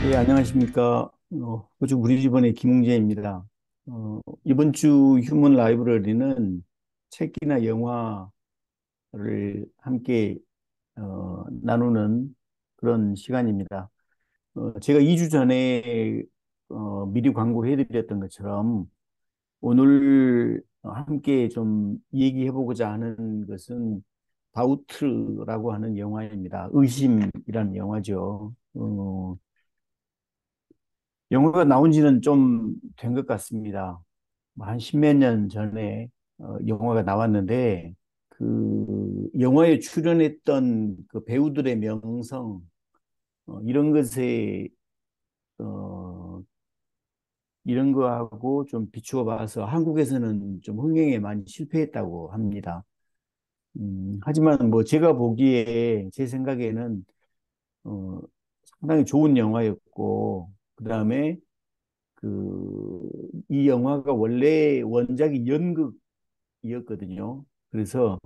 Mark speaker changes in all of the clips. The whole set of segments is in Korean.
Speaker 1: 예, 안녕하십니까. 호주 브리즈번의 김웅재입니다. 이번 주 휴먼 라이브러리는 책이나 영화를 함께 나누는 그런 시간입니다. 제가 2주 전에 미리 광고를 해드렸던 것처럼 오늘 함께 좀 얘기해보고자 하는 것은 다우트라고 하는 영화입니다. 의심이라는 영화죠. 영화가 나온 지는 좀 된 것 같습니다. 뭐한 십몇 년 전에 영화가 나왔는데 그 영화에 출연했던 그 배우들의 명성 이런 것에 어, 이런 거하고 좀 비추어 봐서 한국에서는 좀 흥행에 많이 실패했다고 합니다. 하지만 뭐 제가 보기에 제 생각에는 어, 상당히 좋은 영화였고 그다음에 이 영화가 원래 원작이 연극이었거든요. 그래서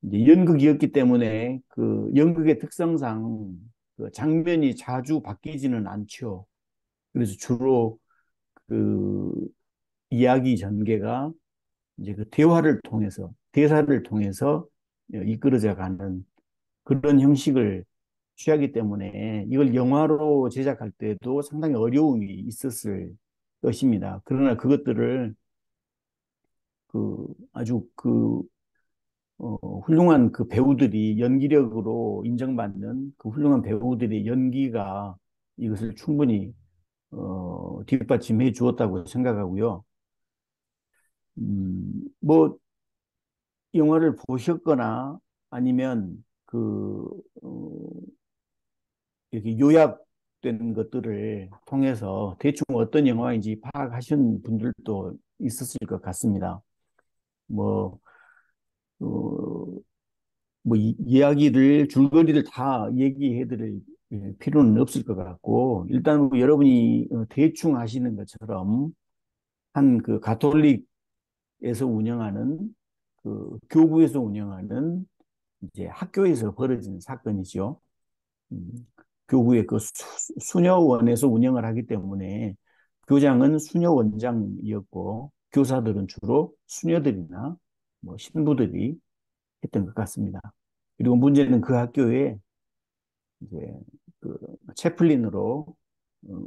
Speaker 1: 이제 연극이었기 때문에 그 연극의 특성상 그 장면이 자주 바뀌지는 않죠. 그래서 주로 그 이야기 전개가 이제 그 대화를 통해서, 대사를 통해서 이끌어져 가는 그런 형식을 취하기 때문에 이걸 영화로 제작할 때도 상당히 어려움이 있었을 것입니다. 그러나 그것들을 아주 훌륭한 그 배우들이 연기력으로 인정받는 그 훌륭한 배우들의 연기가 이것을 충분히 뒷받침해 주었다고 생각하고요. 뭐 영화를 보셨거나 아니면 이렇게 요약된 것들을 통해서 대충 어떤 영화인지 파악하신 분들도 있었을 것 같습니다. 뭐, 어, 이야기를, 줄거리를 다 얘기해 드릴 필요는 없을 것 같고, 일단 뭐 여러분이 대충 하시는 것처럼 한 그 가톨릭에서 운영하는 그 교구에서 운영하는 이제 학교에서 벌어진 사건이죠. 음, 교구의 그 수녀원에서 운영을 하기 때문에 교장은 수녀 원장이었고 교사들은 주로 수녀들이나 뭐 신부들이 했던 것 같습니다. 그리고 문제는 그 학교에 이제 그 채플린으로 어,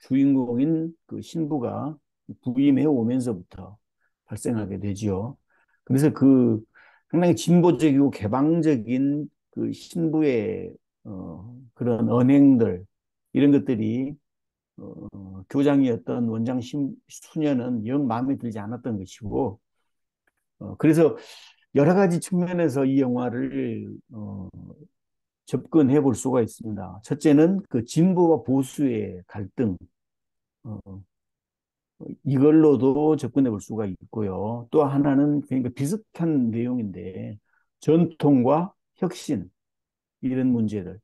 Speaker 1: 주인공인 그 신부가 부임해 오면서부터 발생하게 되지요. 그래서 그 상당히 진보적이고 개방적인 그 신부의 그런 언행들 이런 것들이 교장이었던 원장 수녀는 영 마음에 들지 않았던 것이고 그래서 여러 가지 측면에서 이 영화를 접근해 볼 수가 있습니다. 첫째는 그 진보와 보수의 갈등, 어, 이걸로도 접근해 볼 수가 있고요. 또 하나는 그러니까 비슷한 내용인데 전통과 혁신 이런 문제들.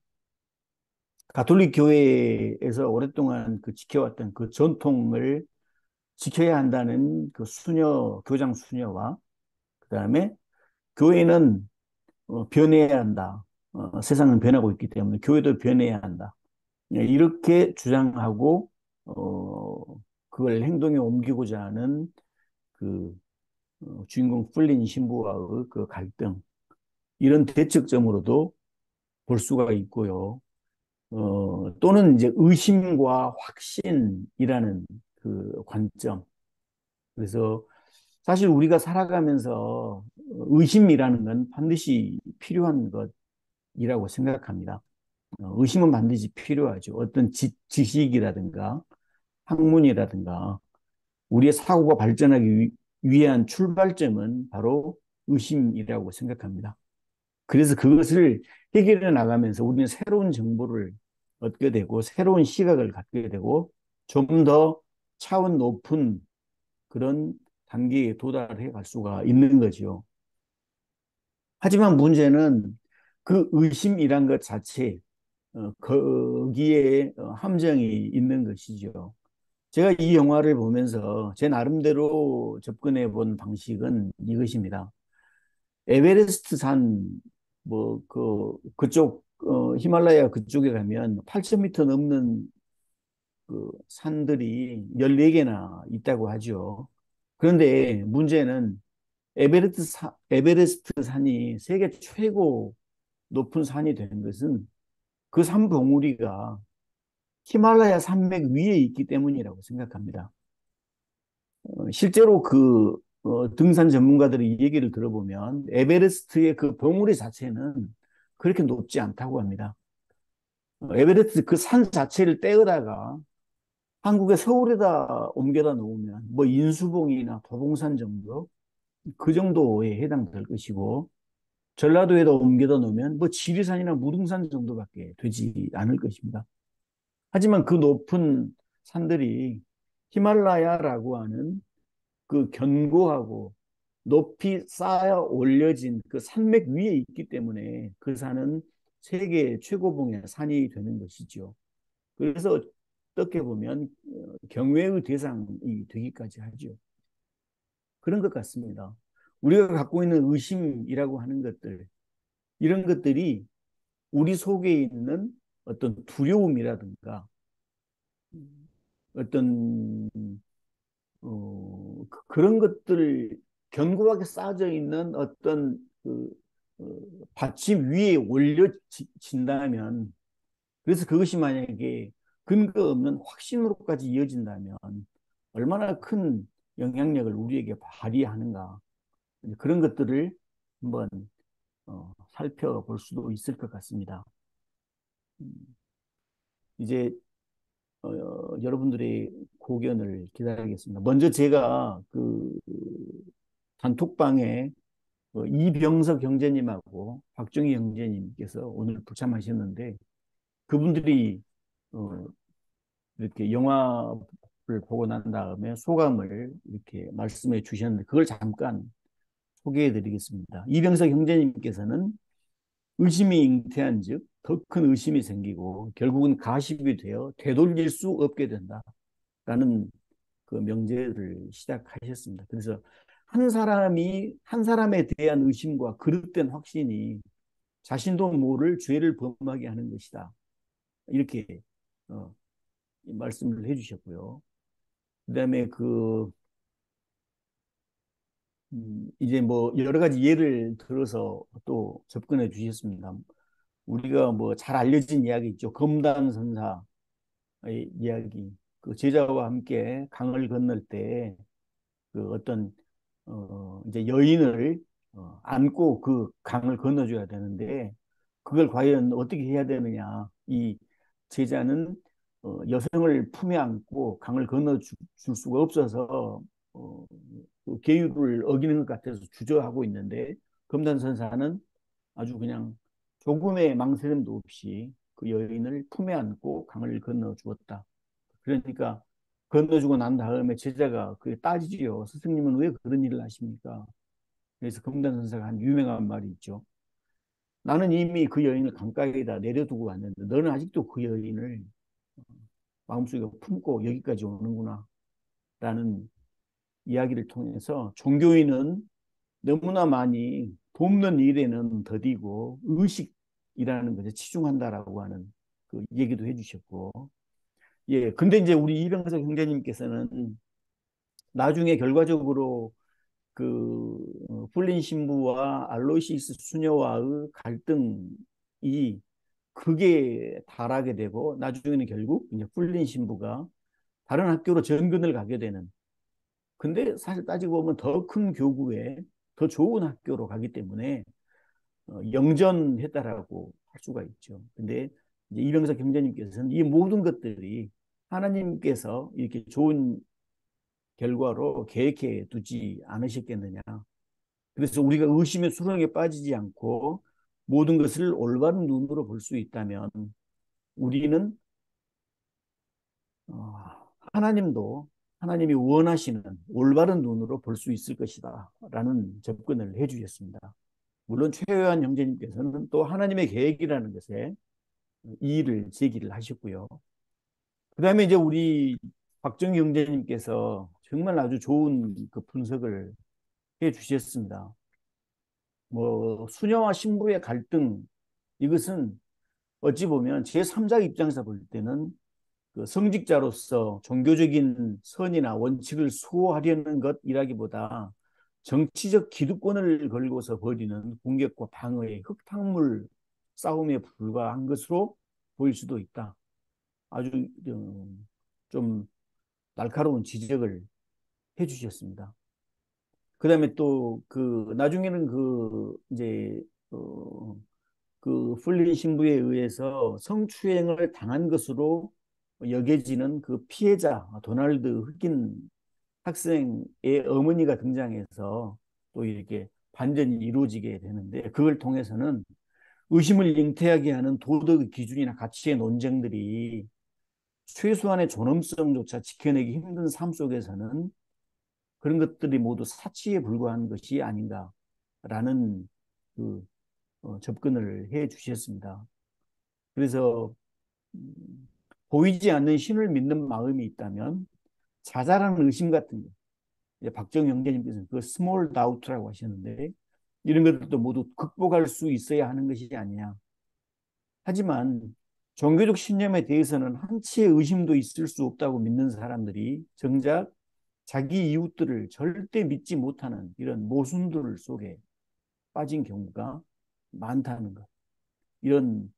Speaker 1: 가톨릭 교회에서 오랫동안 그 지켜왔던 그 전통을 지켜야 한다는 그 교장 수녀와 그다음에 교회는 변해야 한다. 세상은 변하고 있기 때문에 교회도 변해야 한다. 네, 이렇게 주장하고 어, 그걸 행동에 옮기고자 하는 그 주인공 풀린 신부와의 그 갈등 이런 대척점으로도 볼 수가 있고요. 또는 이제 의심과 확신이라는 그 관점. 그래서 사실 우리가 살아가면서 의심이라는 건 반드시 필요한 것이라고 생각합니다. 의심은 반드시 필요하죠. 어떤 지식이라든가 학문이라든가 우리의 사고가 발전하기 위한 출발점은 바로 의심이라고 생각합니다. 그래서 그것을 해결해 나가면서 우리는 새로운 정보를 얻게 되고 새로운 시각을 갖게 되고 좀 더 차원 높은 그런 단계에 도달해 갈 수가 있는 거죠. 하지만 문제는 그 의심이란 것 자체, 거기에 함정이 있는 것이죠. 제가 이 영화를 보면서 제 나름대로 접근해 본 방식은 이것입니다. 에베레스트 산, 그쪽 히말라야 그쪽에 가면 8,000m 넘는 그 산들이 14개나 있다고 하죠. 그런데 문제는 에베레스트 산이 세계 최고 높은 산이 된 것은 그 산 봉우리가 히말라야 산맥 위에 있기 때문이라고 생각합니다. 실제로 등산 전문가들의 얘기를 들어보면 에베레스트의 그 봉우리 자체는 그렇게 높지 않다고 합니다. 에베레스트 그 산 자체를 떼어다가 한국의 서울에다 옮겨다 놓으면 뭐 인수봉이나 도봉산 정도 그 정도에 해당될 것이고 전라도에다 옮겨다 놓으면 뭐 지리산이나 무등산 정도밖에 되지 않을 것입니다. 하지만 그 높은 산들이 히말라야라고 하는 그 견고하고 높이 쌓여 올려진 그 산맥 위에 있기 때문에 그 산은 세계 최고봉의 산이 되는 것이죠. 그래서 어떻게 보면 경외의 대상이 되기까지 하죠. 그런 것 같습니다. 우리가 갖고 있는 의심이라고 하는 것들, 이런 것들이 우리 속에 있는 어떤 두려움이라든가 어떤 그런 것들 견고하게 쌓여져 있는 어떤 어, 받침 위에 올려진다면 그래서 그것이 만약에 근거 없는 확신으로까지 이어진다면 얼마나 큰 영향력을 우리에게 발휘하는가 그런 것들을 한번 살펴볼 수도 있을 것 같습니다. 이제 여러분들의 고견을 기다리겠습니다. 먼저 제가 그 단톡방에 이병석 형제님하고 박정희 형제님께서 오늘 불참하셨는데 그분들이 어, 이렇게 영화를 보고 난 다음에 소감을 이렇게 말씀해 주셨는데 그걸 잠깐 소개해 드리겠습니다. 이병석 형제님께서는 의심이 잉태한즉 더 큰 의심이 생기고 결국은 가십이 되어 되돌릴 수 없게 된다라는 그 명제를 시작하셨습니다. 그래서 한 사람에 대한 의심과 그릇된 확신이 자신도 모를 죄를 범하게 하는 것이다. 이렇게 어, 말씀을 해주셨고요. 그다음에 이제 뭐 여러 가지 예를 들어서 또 접근해 주셨습니다. 우리가 뭐 잘 알려진 이야기 있죠. 검담선사의 이야기. 그 제자와 함께 강을 건널 때 그 어떤 이제 여인을 안고 그 강을 건너줘야 되는데 그걸 과연 어떻게 해야 되느냐. 이 제자는 여성을 품에 안고 강을 건너줄 수가 없어서 어, 그 계율을 어기는 것 같아서 주저하고 있는데 금단선사는 아주 그냥 조금의 망설임도 없이 그 여인을 품에 안고 강을 건너 주었다. 그러니까 건너주고 난 다음에 제자가 그게 따지지요. 스승님은 왜 그런 일을 하십니까? 그래서 금단선사가 한 유명한 말이 있죠. 나는 이미 그 여인을 강가에다 내려두고 왔는데 너는 아직도 그 여인을 마음속에 품고 여기까지 오는구나. 라는 이야기를 통해서 종교인은 너무나 많이 돕는 일에는 더디고 의식이라는 것에 치중한다라고 하는 그 얘기도 해주셨고, 예, 근데 이제 우리 이병석 형제님께서는 나중에 결과적으로 풀린 신부와 알로시스 수녀와의 갈등이 극에 달하게 되고 나중에는 결국 이제 풀린 신부가 다른 학교로 전근을 가게 되는. 근데 사실 따지고 보면 더 큰 교구에 더 좋은 학교로 가기 때문에 영전했다라고 할 수가 있죠. 근데 이제 이병석 형제님께서는 이 모든 것들이 하나님께서 이렇게 좋은 결과로 계획해 두지 않으셨겠느냐. 그래서 우리가 의심의 수렁에 빠지지 않고 모든 것을 올바른 눈으로 볼 수 있다면 우리는 하나님도 하나님이 원하시는 올바른 눈으로 볼 수 있을 것이다 라는 접근을 해 주셨습니다. 물론 최요한 형제님께서는 또 하나님의 계획이라는 것에 이의를 제기를 하셨고요. 그 다음에 이제 우리 박정희 형제님께서 정말 아주 좋은 그 분석을 해 주셨습니다. 뭐 수녀와 신부의 갈등 이것은 어찌 보면 제3자 입장에서 볼 때는 그 성직자로서 종교적인 선이나 원칙을 수호하려는 것이라기보다 정치적 기득권을 걸고서 벌이는 공격과 방어의 흙탕물 싸움에 불과한 것으로 보일 수도 있다. 아주 좀 날카로운 지적을 해주셨습니다. 그다음에 또 그 나중에는 그 이제 어, 그 풀린 신부에 의해서 성추행을 당한 것으로 여겨지는 그 피해자 도널드 흑인 학생의 어머니가 등장해서 또 이렇게 반전이 이루어지게 되는데 그걸 통해서는 의심을 잉태하게 하는 도덕의 기준이나 가치의 논쟁들이 최소한의 존엄성조차 지켜내기 힘든 삶 속에서는 그런 것들이 모두 사치에 불과한 것이 아닌가라는 그 접근을 해 주셨습니다. 그래서 보이지 않는 신을 믿는 마음이 있다면 자잘한 의심 같은 거, 박정희 형제님께서는 그 스몰 다우트라고 하셨는데 이런 것들도 모두 극복할 수 있어야 하는 것이 아니냐. 하지만 종교적 신념에 대해서는 한치의 의심도 있을 수 없다고 믿는 사람들이 정작 자기 이웃들을 절대 믿지 못하는 이런 모순들 속에 빠진 경우가 많다는 것. 이런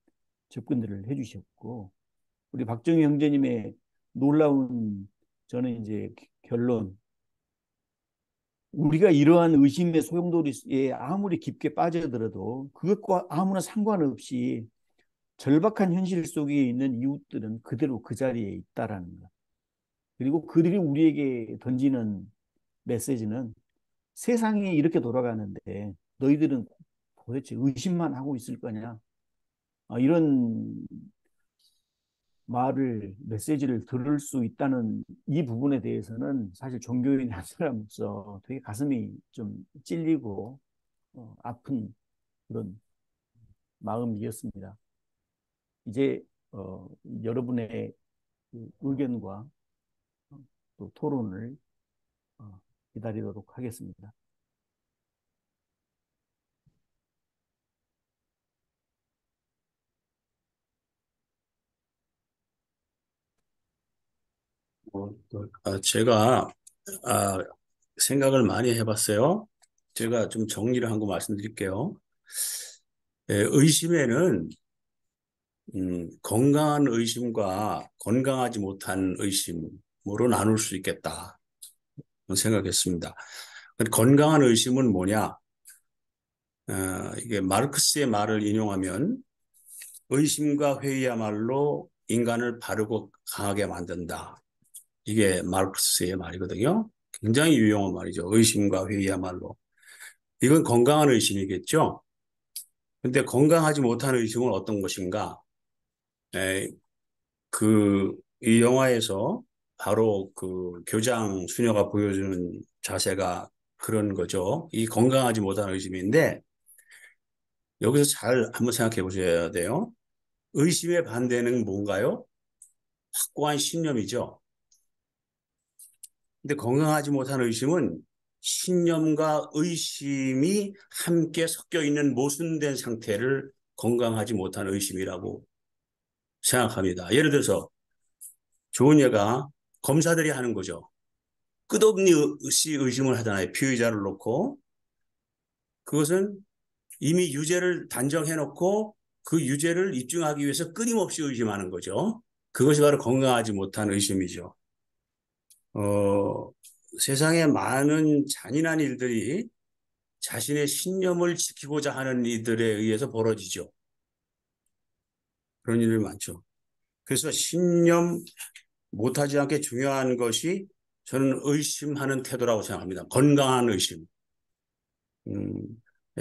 Speaker 1: 접근들을 해주셨고 우리 박정희 형제님의 놀라운 저는 이제 결론 우리가 이러한 의심의 소용돌이에 아무리 깊게 빠져들어도 그것과 아무나 상관없이 절박한 현실 속에 있는 이웃들은 그대로 그 자리에 있다라는 것. 그리고 그들이 우리에게 던지는 메시지는 세상이 이렇게 돌아가는데 너희들은 도대체 의심만 하고 있을 거냐? 이런 말을 메시지를 들을 수 있다는 이 부분에 대해서는 사실 종교인의 한 사람으로서 되게 가슴이 좀 찔리고 아픈 그런 마음이었습니다. 이제 여러분의 그 의견과 또 토론을 기다리도록 하겠습니다.
Speaker 2: 제가 아, 생각을 많이 해봤어요. 제가 좀 정리를 한 거 말씀드릴게요. 의심에는 건강한 의심과 건강하지 못한 의심으로 나눌 수 있겠다 생각했습니다. 건강한 의심은 뭐냐? 이게 마르크스의 말을 인용하면 의심과 회의야말로 인간을 바르고 강하게 만든다. 이게 마르크스의 말이거든요. 굉장히 유용한 말이죠. 의심과 회의야말로. 이건 건강한 의심이겠죠. 근데 건강하지 못한 의심은 어떤 것인가? 에, 이 영화에서 바로 그 교장 수녀가 보여주는 자세가 그런 거죠. 이 건강하지 못한 의심인데 여기서 잘 한번 생각해 보셔야 돼요. 의심의 반대는 뭔가요? 확고한 신념이죠. 근데 건강하지 못한 의심은 신념과 의심이 함께 섞여 있는 모순된 상태를 건강하지 못한 의심이라고 생각합니다. 예를 들어서 좋은 예가 검사들이 하는 거죠. 끝없이 의심을 하잖아요. 피의자를 놓고. 그것은 이미 유죄를 단정해놓고 그 유죄를 입증하기 위해서 끊임없이 의심하는 거죠. 그것이 바로 건강하지 못한 의심이죠. 어, 세상에 많은 잔인한 일들이 자신의 신념을 지키고자 하는 이들에 의해서 벌어지죠. 그런 일이 많죠. 그래서 신념 못하지 않게 중요한 것이 저는 의심하는 태도라고 생각합니다. 건강한 의심.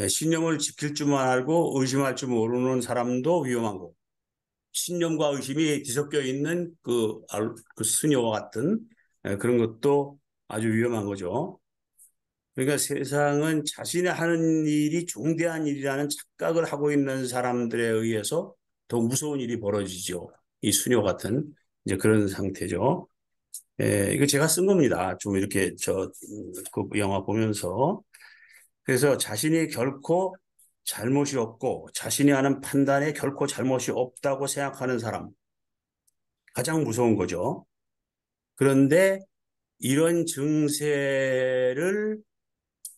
Speaker 2: 신념을 지킬 줄만 알고 의심할 줄 모르는 사람도 위험한 거고 신념과 의심이 뒤섞여 있는 그 수녀와 같은 그런 것도 아주 위험한 거죠. 그러니까 세상은 자신이 하는 일이 중대한 일이라는 착각을 하고 있는 사람들에 의해서 더 무서운 일이 벌어지죠. 이 수녀 같은 이제 그런 상태죠. 이거 제가 쓴 겁니다. 좀 이렇게 그 영화 보면서. 그래서 자신이 결코 잘못이 없고 자신이 하는 판단에 결코 잘못이 없다고 생각하는 사람, 가장 무서운 거죠. 그런데 이런 증세를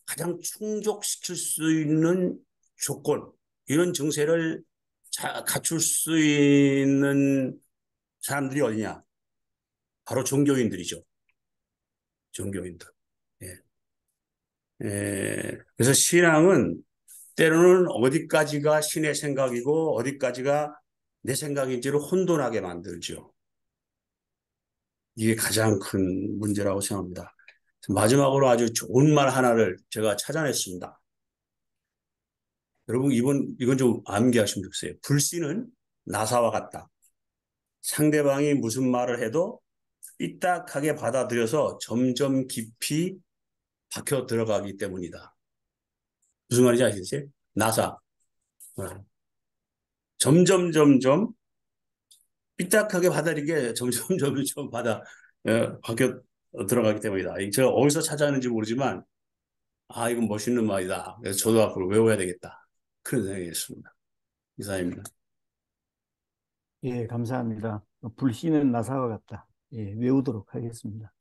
Speaker 2: 가장 충족시킬 수 있는 조건, 이런 증세를 갖출 수 있는 사람들이 어디냐? 바로 종교인들이죠. 종교인들. 예. 그래서 신앙은 때로는 어디까지가 신의 생각이고 어디까지가 내 생각인지를 혼돈하게 만들죠. 이게 가장 큰 문제라고 생각합니다. 마지막으로 아주 좋은 말 하나를 제가 찾아냈습니다. 여러분, 이건 좀 암기하시면 좋겠어요. 불신은 나사와 같다. 상대방이 무슨 말을 해도 삐딱하게 받아들여서 점점 깊이 박혀 들어가기 때문이다. 무슨 말인지 아시겠어요? 나사. 어. 점점 삐딱하게 받아들이게 점점 박혀 들어가기 때문이다. 제가 어디서 찾아왔는지 모르지만, 아, 이건 멋있는 말이다. 그래서 저도 앞으로 외워야 되겠다. 그런 생각이 했습니다. 이상입니다.
Speaker 1: 예, 감사합니다. 불씨는 나사와 같다. 예, 외우도록 하겠습니다.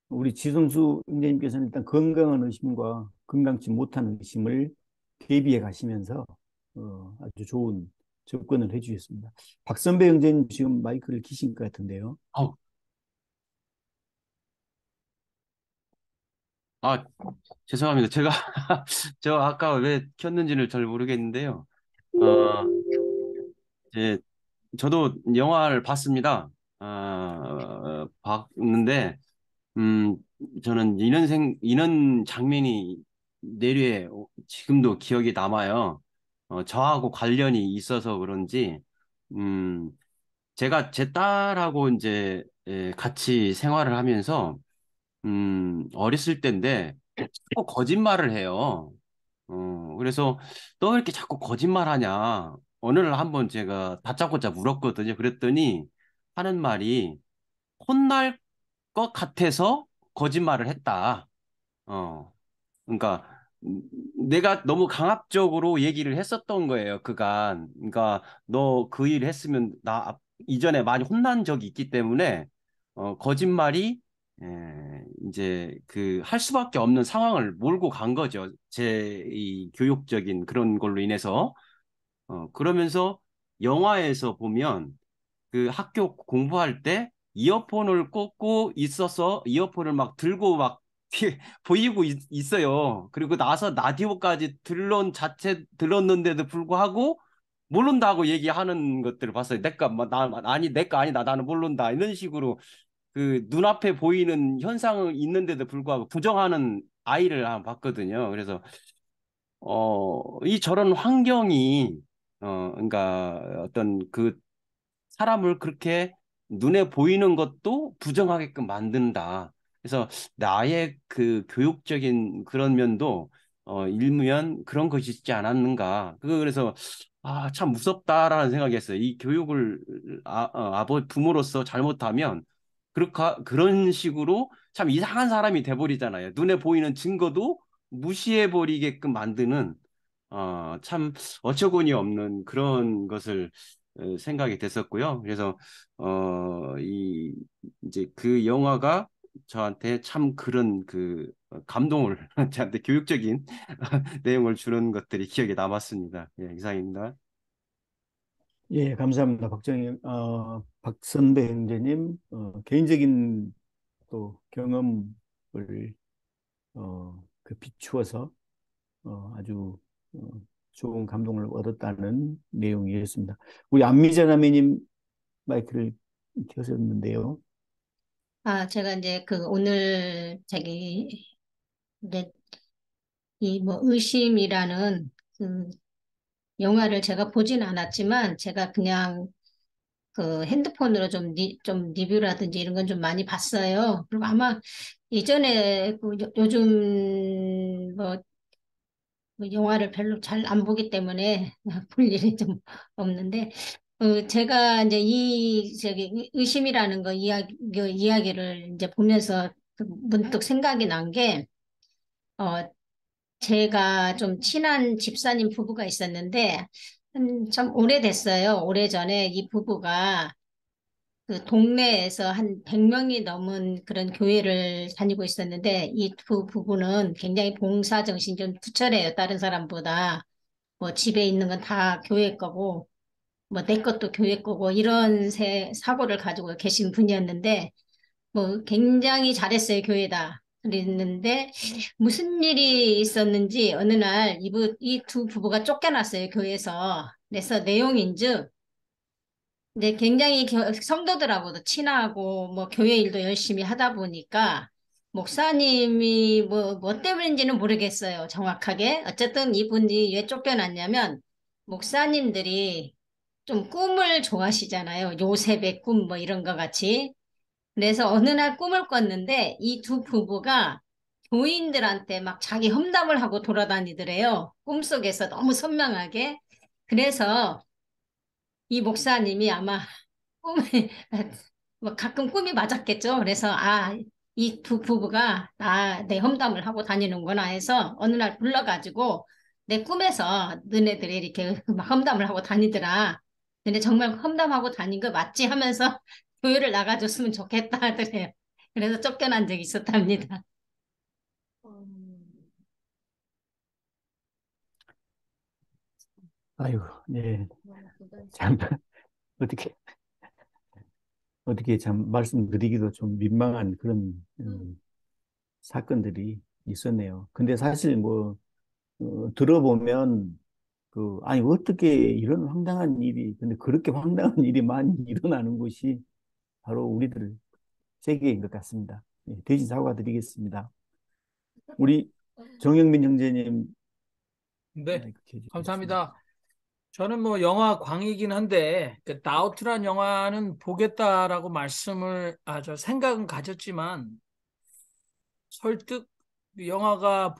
Speaker 1: 우리 지성수 형제님께서는 일단 건강한 의심과 건강치 못한 의심을 대비해 가시면서 아주 좋은 접근을 해주셨습니다. 박선배 형제님 지금 마이크를 키신 것 같은데요.
Speaker 3: 아, 아, 죄송합니다. 제가, 저 아까 왜 켰는지를 잘 모르겠는데요. 어, 이제, 저도 영화를 봤습니다. 봤는데, 음, 저는 이런 장면이 내류에 지금도 기억이 남아요. 저하고 관련이 있어서 그런지, 음, 제가 제 딸하고 이제 같이 생활을 하면서, 어렸을 때인데, 자꾸 거짓말을 해요. 그래서 너 왜 이렇게 자꾸 거짓말하냐? 어느 날 한번 제가 다짜고짜 물었거든요. 그랬더니 하는 말이 혼날 것 같아서 거짓말을 했다. 어, 그러니까 내가 너무 강압적으로 얘기를 했었던 거예요. 그간. 그러니까 너 그 일 했으면 나 이전에 많이 혼난 적이 있기 때문에 거짓말이 이제 그 할 수밖에 없는 상황을 몰고 간 거죠. 제 이 교육적인 그런 걸로 인해서. 그러면서 영화에서 보면 그 학교 공부할 때 이어폰을 꽂고 있어서 이어폰을 막 들고 막 보이고 있어요. 그리고 나서 라디오까지 들었는데도 불구하고 모른다고 얘기하는 것들을 봤어요. 아니, 내거 아니다. 나는 모른다. 이런 식으로 그 눈앞에 보이는 현상은 있는데도 불구하고 부정하는 아이를 한 봤거든요. 그래서 이 저런 환경이 그러니까 어떤 그 사람을 그렇게 눈에 보이는 것도 부정하게끔 만든다. 그래서 나의 그 교육적인 그런 면도 일면 그런 것이 있지 않았는가. 그래서 참 무섭다라는 생각이 했어요. 이 교육을 부모로서 잘못하면 그런 식으로 참 이상한 사람이 돼버리잖아요. 눈에 보이는 증거도 무시해버리게끔 만드는 참 어처구니 없는 그런 것을 생각이 됐었고요. 그래서 이제 그 영화가 저한테 참 그런 그 감동을 저한테 교육적인 내용을 주는 것들이 기억에 남았습니다. 예, 이상입니다.
Speaker 1: 예, 감사합니다. 박선배 형제님, 개인적인 또 경험을 그 비추어서 아주 어, 좋은 감동을 얻었다는 내용이었습니다. 우리 안미자 자매님 마이크를 켜셨는데요.
Speaker 4: 제가 이제 그 오늘 이제 이 뭐 의심이라는 그 영화를 제가 보진 않았지만 제가 그냥 그 핸드폰으로 좀 리뷰라든지 이런 건 좀 많이 봤어요. 그리고 아마 예전에 요즘 뭐 영화를 별로 잘 안 보기 때문에 볼 일이 좀 없는데 제가 이제 의심이라는 이야기를 이제 보면서 그 문득 생각이 난 게, 제가 좀 친한 집사님 부부가 있었는데, 참 오래됐어요. 오래전에 이 부부가 그 동네에서 한 100명이 넘은 그런 교회를 다니고 있었는데, 이 두 부부는 굉장히 봉사 정신이 좀 투철해요. 다른 사람보다. 뭐 집에 있는 건 다 교회 거고, 뭐 내 것도 교회 거고, 이런 사고를 가지고 계신 분이었는데, 뭐 굉장히 잘했어요, 교회다. 그랬는데 무슨 일이 있었는지 어느 날 이 두 부부가 쫓겨났어요, 교회에서. 그래서 내용인즉 근데 굉장히 성도들하고도 친하고 뭐 교회 일도 열심히 하다 보니까 목사님이 뭐 때문인지는 모르겠어요, 정확하게. 어쨌든 이분이 왜 쫓겨났냐면 목사님들이 좀 꿈을 좋아하시잖아요. 요셉의 꿈 뭐 이런 거 같이. 그래서 어느 날 꿈을 꿨는데 이 두 부부가 교인들한테 막 자기 험담을 하고 돌아다니더래요. 꿈속에서 너무 선명하게. 그래서 이 목사님이 아마 꿈에 뭐 가끔 꿈이 맞았겠죠. 그래서 이 두 부부가 내 험담을 하고 다니는구나 해서 어느 날 불러가지고 내 꿈에서 너네들이 이렇게 막 험담을 하고 다니더라. 근데 정말 험담하고 다닌 거 맞지 하면서 교회를 나가줬으면 좋겠다 하더래요. 그래서 쫓겨난 적이 있었답니다.
Speaker 1: 아이고, 네. 참, 어떻게, 어떻게 참 말씀드리기도 좀 민망한 그런 사건들이 있었네요. 근데 사실 뭐, 들어보면, 아니, 어떻게 이런 황당한 일이, 근데 그렇게 황당한 일이 많이 일어나는 곳이 바로 우리들 세계인 것 같습니다. 예, 대신 사과드리겠습니다. 우리 정영민 형제님,
Speaker 5: 네,
Speaker 1: 마이크 켜주시겠습니까?
Speaker 5: 감사합니다. 저는 뭐 영화 광이긴 한데 그 다우트란 영화는 보겠다라고 말씀을 저 생각은 가졌지만 설득 영화가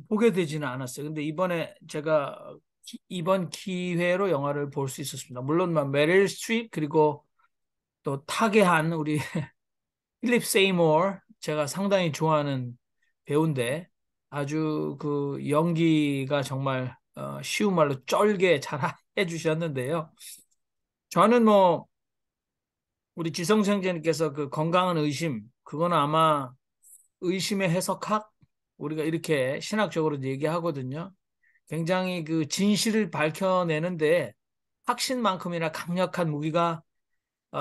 Speaker 5: 보게 되지는 않았어요. 근데 이번에 제가 이번 기회로 영화를 볼 수 있었습니다. 물론 막 메릴 스트립 그리고 또 타계한 우리 필립 세이모어 제가 상당히 좋아하는 배우인데 아주 그 연기가 정말 쉬운 말로 쩔게 잘 해주셨는데요. 저는 뭐 우리 지성생제님께서 그 건강한 의심 그거는 아마 의심의 해석학 우리가 이렇게 신학적으로 얘기하거든요. 굉장히 그 진실을 밝혀내는데 확신만큼이나 강력한 무기가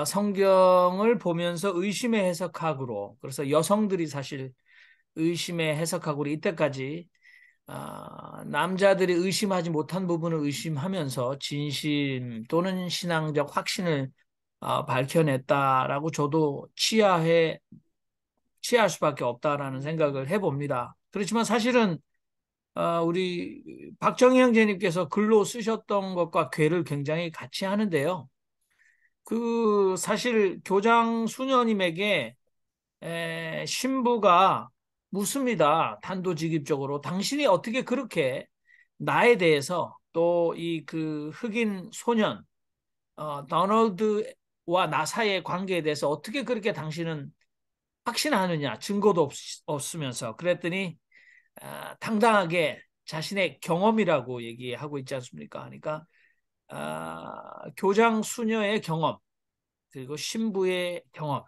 Speaker 5: 성경을 보면서 의심의 해석학으로 그래서 여성들이 사실 의심의 해석학으로 이때까지 남자들이 의심하지 못한 부분을 의심하면서 진심 또는 신앙적 확신을 밝혀냈다라고 저도 취할 수밖에 없다라는 생각을 해봅니다. 그렇지만 사실은 우리 박정희 형제님께서 글로 쓰셨던 것과 궤를 굉장히 같이 하는데요. 그 사실 교장 수녀님에게 신부가 묻습니다. 단도직입적으로 당신이 어떻게 그렇게 나에 대해서 또 이 그 흑인 소년 더널드와 나 사이의 관계에 대해서 어떻게 그렇게 당신은 확신하느냐 증거도 없으면서 그랬더니 당당하게 자신의 경험이라고 얘기하고 있지 않습니까? 그러니까 교장 수녀의 경험 그리고 신부의 경험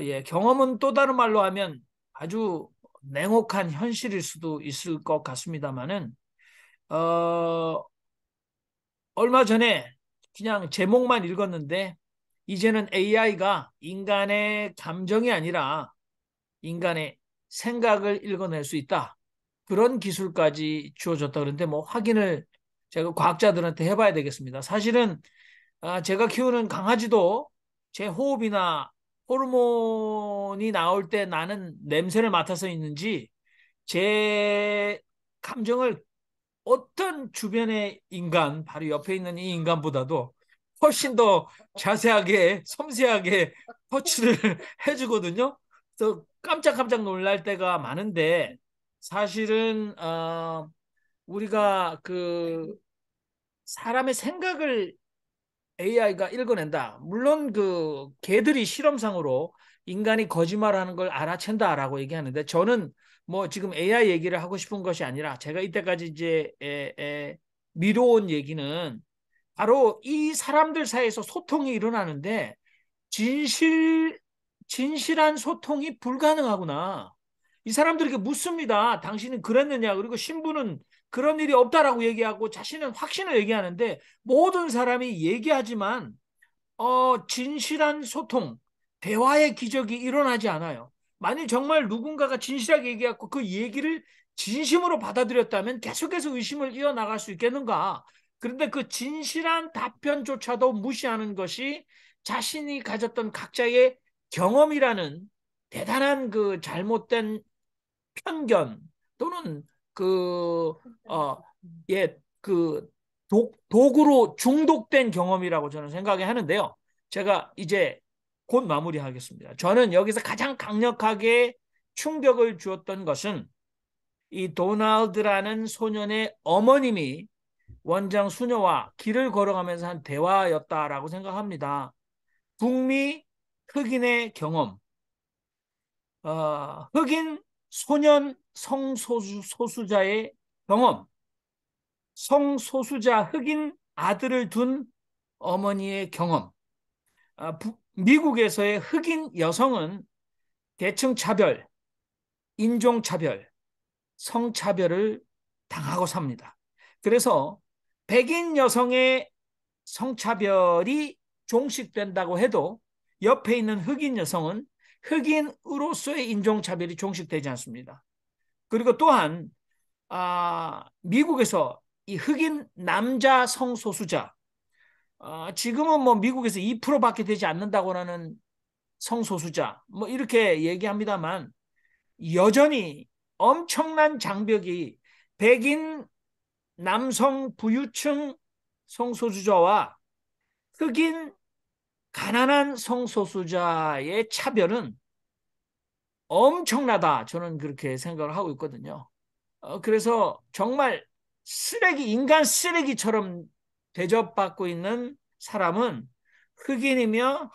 Speaker 5: 예, 경험은 또 다른 말로 하면 아주 냉혹한 현실일 수도 있을 것 같습니다만은 어, 얼마 전에 그냥 제목만 읽었는데 이제는 AI가 인간의 감정이 아니라 인간의 생각을 읽어낼 수 있다. 그런 기술까지 주어졌다 그러는데 뭐 확인을 제가 과학자들한테 해봐야 되겠습니다. 사실은 제가 키우는 강아지도 제 호흡이나 호르몬이 나올 때 나는 냄새를 맡아서 있는지 제 감정을 어떤 주변의 인간, 바로 옆에 있는 이 인간보다도 훨씬 더 자세하게, 섬세하게 터치를 해주거든요. 그래서 깜짝깜짝 놀랄 때가 많은데 사실은 우리가 그 사람의 생각을 AI가 읽어낸다. 물론 그 개들이 실험상으로 인간이 거짓말하는 걸 알아챈다라고 얘기하는데 저는 뭐 지금 AI 얘기를 하고 싶은 것이 아니라 제가 이때까지 이제 미뤄온 얘기는 바로 이 사람들 사이에서 소통이 일어나는데 진실, 진실한 소통이 불가능하구나. 이 사람들에게 묻습니다. 당신은 그랬느냐? 그리고 신부는 그런 일이 없다라고 얘기하고 자신은 확신을 얘기하는데 모든 사람이 얘기하지만 진실한 소통, 대화의 기적이 일어나지 않아요. 만일 정말 누군가가 진실하게 얘기하고 그 얘기를 진심으로 받아들였다면 계속해서 의심을 이어나갈 수 있겠는가? 그런데 그 진실한 답변조차도 무시하는 것이 자신이 가졌던 각자의 경험이라는 대단한 그 잘못된 편견 또는 그, 어, 예, 그 도구로 중독된 경험이라고 저는 생각이 하는데요. 제가 이제 곧 마무리하겠습니다. 저는 여기서 가장 강력하게 충격을 주었던 것은 이 도널드라는 소년의 어머님이 원장 수녀와 길을 걸어가면서 한 대화였다라고 생각합니다. 북미 흑인의 경험, 흑인 소년 성소수자의 경험, 성소수자 흑인 아들을 둔 어머니의 경험, 미국에서의 흑인 여성은 계층 차별, 인종 차별, 성차별을 당하고 삽니다. 그래서 백인 여성의 성차별이 종식된다고 해도 옆에 있는 흑인 여성은 흑인으로서의 인종차별이 종식되지 않습니다. 그리고 또한 미국에서 이 흑인 남자 성소수자, 지금은 뭐 미국에서 2%밖에 되지 않는다고는 성소수자 뭐 이렇게 얘기합니다만 여전히 엄청난 장벽이 백인 남성 부유층 성소수자와 흑인 가난한 성소수자의 차별은 엄청나다. 저는 그렇게 생각을 하고 있거든요. 그래서 정말 쓰레기, 인간 쓰레기처럼 대접받고 있는 사람은 흑인이며,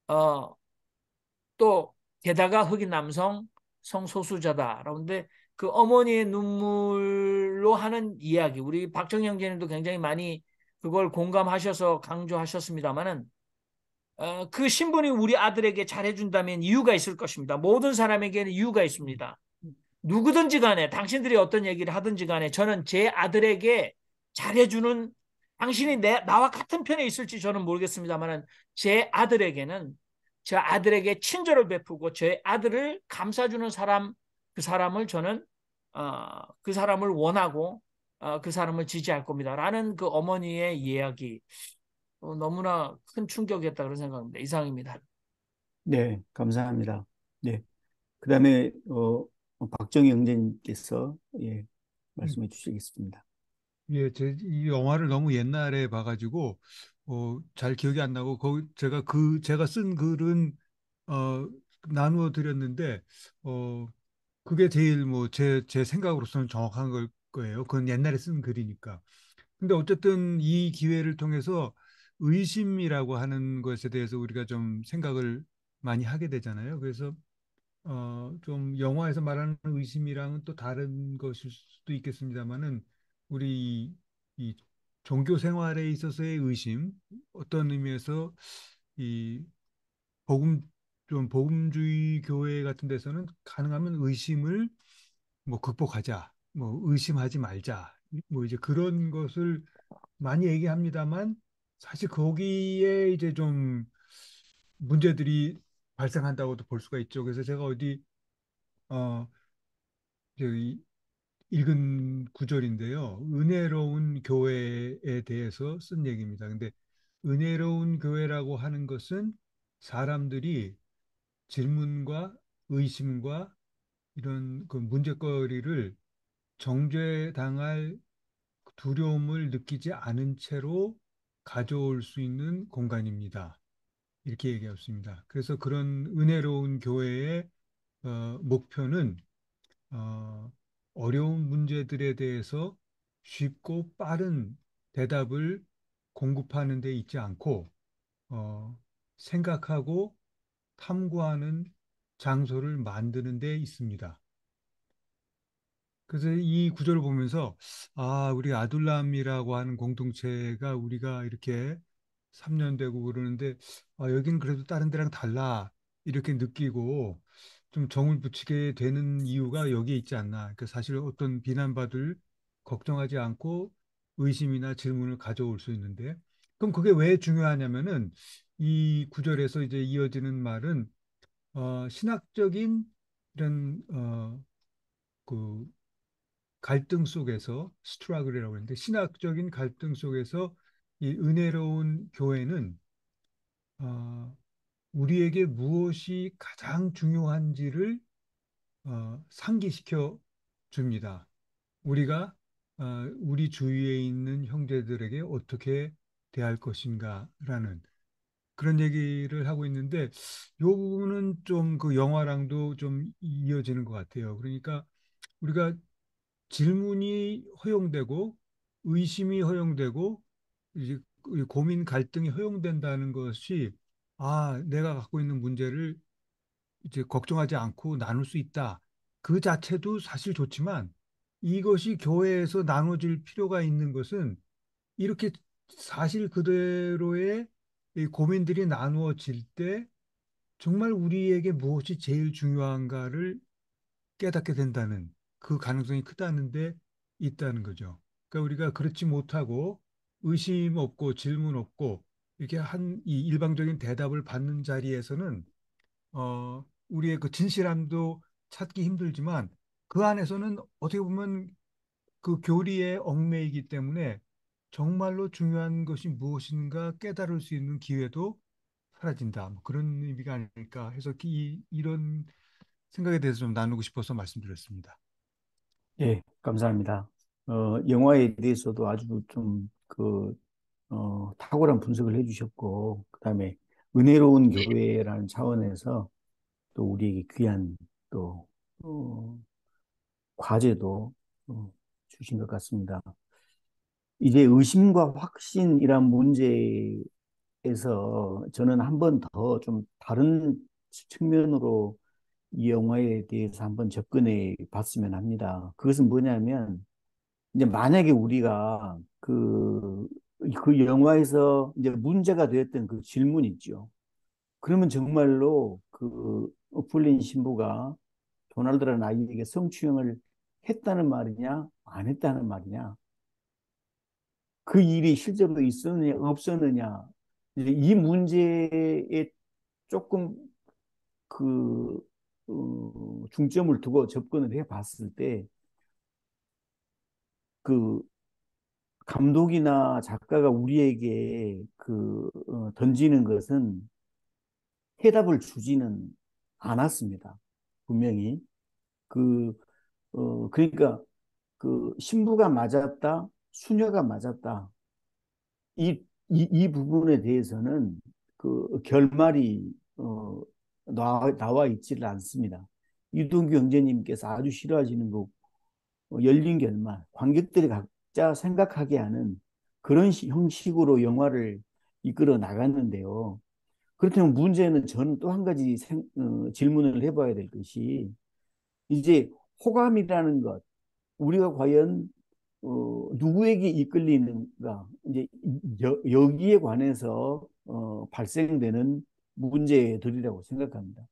Speaker 5: 어, 또 게다가 흑인 남성 성소수자다. 그런데 그 어머니의 눈물로 하는 이야기, 우리 박정희 형제님도 굉장히 많이 그걸 공감하셔서 강조하셨습니다만은 그 신분이 우리 아들에게 잘해준다면 이유가 있을 것입니다. 모든 사람에게는 이유가 있습니다. 누구든지 간에 당신들이 어떤 얘기를 하든지 간에 저는 제 아들에게 잘해주는 당신이 나와 같은 편에 있을지 저는 모르겠습니다만 제 아들에게는 제 아들에게 친절을 베푸고 제 아들을 감싸주는 사람 그 사람을 저는 그 사람을 원하고 그 사람을 지지할 겁니다라는 그 어머니의 이야기 너무나 큰 충격이었다 그런 생각입니다. 이상입니다.
Speaker 1: 네, 감사합니다. 네. 그다음에 박정희 형제님께서 예,
Speaker 6: 음,
Speaker 1: 말씀해 주시겠습니다.
Speaker 6: 예, 이 영화를 너무 옛날에 봐가지고 잘 기억이 안 나고 제가 쓴 글은 어, 나누어 드렸는데 어, 그게 제일 뭐 제 생각으로서는 정확한 걸 거예요. 그건 옛날에 쓴 글이니까. 근데 어쨌든 이 기회를 통해서 의심이라고 하는 것에 대해서 우리가 좀 생각을 많이 하게 되잖아요. 그래서 좀 영화에서 말하는 의심이랑은 또 다른 것일 수도 있겠습니다만은 우리 이 종교 생활에 있어서의 의심, 어떤 의미에서 이 복음 좀 복음주의 교회 같은 데서는 가능하면 의심을 뭐 극복하자, 뭐 의심하지 말자, 뭐 이제 그런 것을 많이 얘기합니다만 사실 거기에 이제 좀 문제들이 발생한다고도 볼 수가 있죠. 그래서 제가 어디 어 저기 읽은 구절인데요. 은혜로운 교회에 대해서 쓴 얘기입니다. 근데 은혜로운 교회라고 하는 것은 사람들이 질문과 의심과 이런 그 문제거리를 정죄당할 두려움을 느끼지 않은 채로 가져올 수 있는 공간입니다. 이렇게 얘기했습니다. 그래서 그런 은혜로운 교회의 목표는 어, 어려운 문제들에 대해서 쉽고 빠른 대답을 공급하는 데 있지 않고 생각하고 탐구하는 장소를 만드는 데 있습니다. 그래서 이 구절을 보면서 아, 우리 아둘람이라고 하는 공동체가 우리가 이렇게 3년 되고 그러는데 여기는 그래도 다른 데랑 달라 이렇게 느끼고 좀 정을 붙이게 되는 이유가 여기에 있지 않나. 그러니까 사실 어떤 비난받을 걱정하지 않고 의심이나 질문을 가져올 수 있는데 그럼 그게 왜 중요하냐면은 이 구절에서 이제 이어지는 말은 신학적인 이런 그 갈등 속에서 스트러글이라고 하는데 신학적인 갈등 속에서 이 은혜로운 교회는 어, 우리에게 무엇이 가장 중요한지를 상기시켜 줍니다. 우리가 우리 주위에 있는 형제들에게 어떻게 대할 것인가라는 그런 얘기를 하고 있는데 이 부분은 좀 그 영화랑도 좀 이어지는 것 같아요. 그러니까 우리가 질문이 허용되고 의심이 허용되고 이제 고민 갈등이 허용된다는 것이 내가 갖고 있는 문제를 이제 걱정하지 않고 나눌 수 있다. 그 자체도 사실 좋지만 이것이 교회에서 나눠질 필요가 있는 것은 이렇게 사실 그대로의 이 고민들이 나누어질 때 정말 우리에게 무엇이 제일 중요한가를 깨닫게 된다는 그 가능성이 크다는데 있다는 거죠. 그러니까 우리가 그렇지 못하고 의심 없고 질문 없고 이렇게 이 일방적인 대답을 받는 자리에서는 우리의 그 진실함도 찾기 힘들지만 그 안에서는 어떻게 보면 그 교리에 얽매이기 때문에 정말로 중요한 것이 무엇인가 깨달을 수 있는 기회도 사라진다. 뭐 그런 의미가 아닐까 해서 이런 생각에 대해서 좀 나누고 싶어서 말씀드렸습니다.
Speaker 1: 예, 감사합니다. 영화에 대해서도 아주 좀 탁월한 분석을 해주셨고, 그다음에 은혜로운 교회라는 차원에서 또 우리에게 귀한 또, 과제도 주신 것 같습니다. 이제 의심과 확신이란 문제에서 저는 한 번 더 좀 다른 측면으로 이 영화에 대해서 한번 접근해 봤으면 합니다. 그것은 뭐냐면, 이제 만약에 우리가 그 영화에서 이제 문제가 되었던 그 질문 있죠. 그러면 정말로 그 풀린 신부가 도날드라는 아이에게 성추행을 했다는 말이냐, 안 했다는 말이냐, 그 일이 실제로 있었느냐, 없었느냐, 이제 이 문제에 조금 그, 중점을 두고 접근을 해 봤을 때, 그 감독이나 작가가 우리에게 던지는 것은 해답을 주지는 않았습니다. 분명히. 그러니까 그 신부가 맞았다, 수녀가 맞았다. 이 부분에 대해서는 그 결말이 나와 있지를 않습니다. 이동규 형제님께서 아주 싫어하시는 거 열린 결말, 관객들이 각자 생각하게 하는 그런 형식으로 영화를 이끌어 나갔는데요. 그렇다면 문제는 저는 또 한 가지 질문을 해봐야 될 것이 이제 호감이라는 것, 우리가 과연 누구에게 이끌리는가 이제 여기에 관해서 발생되는 문제들이라고 생각합니다.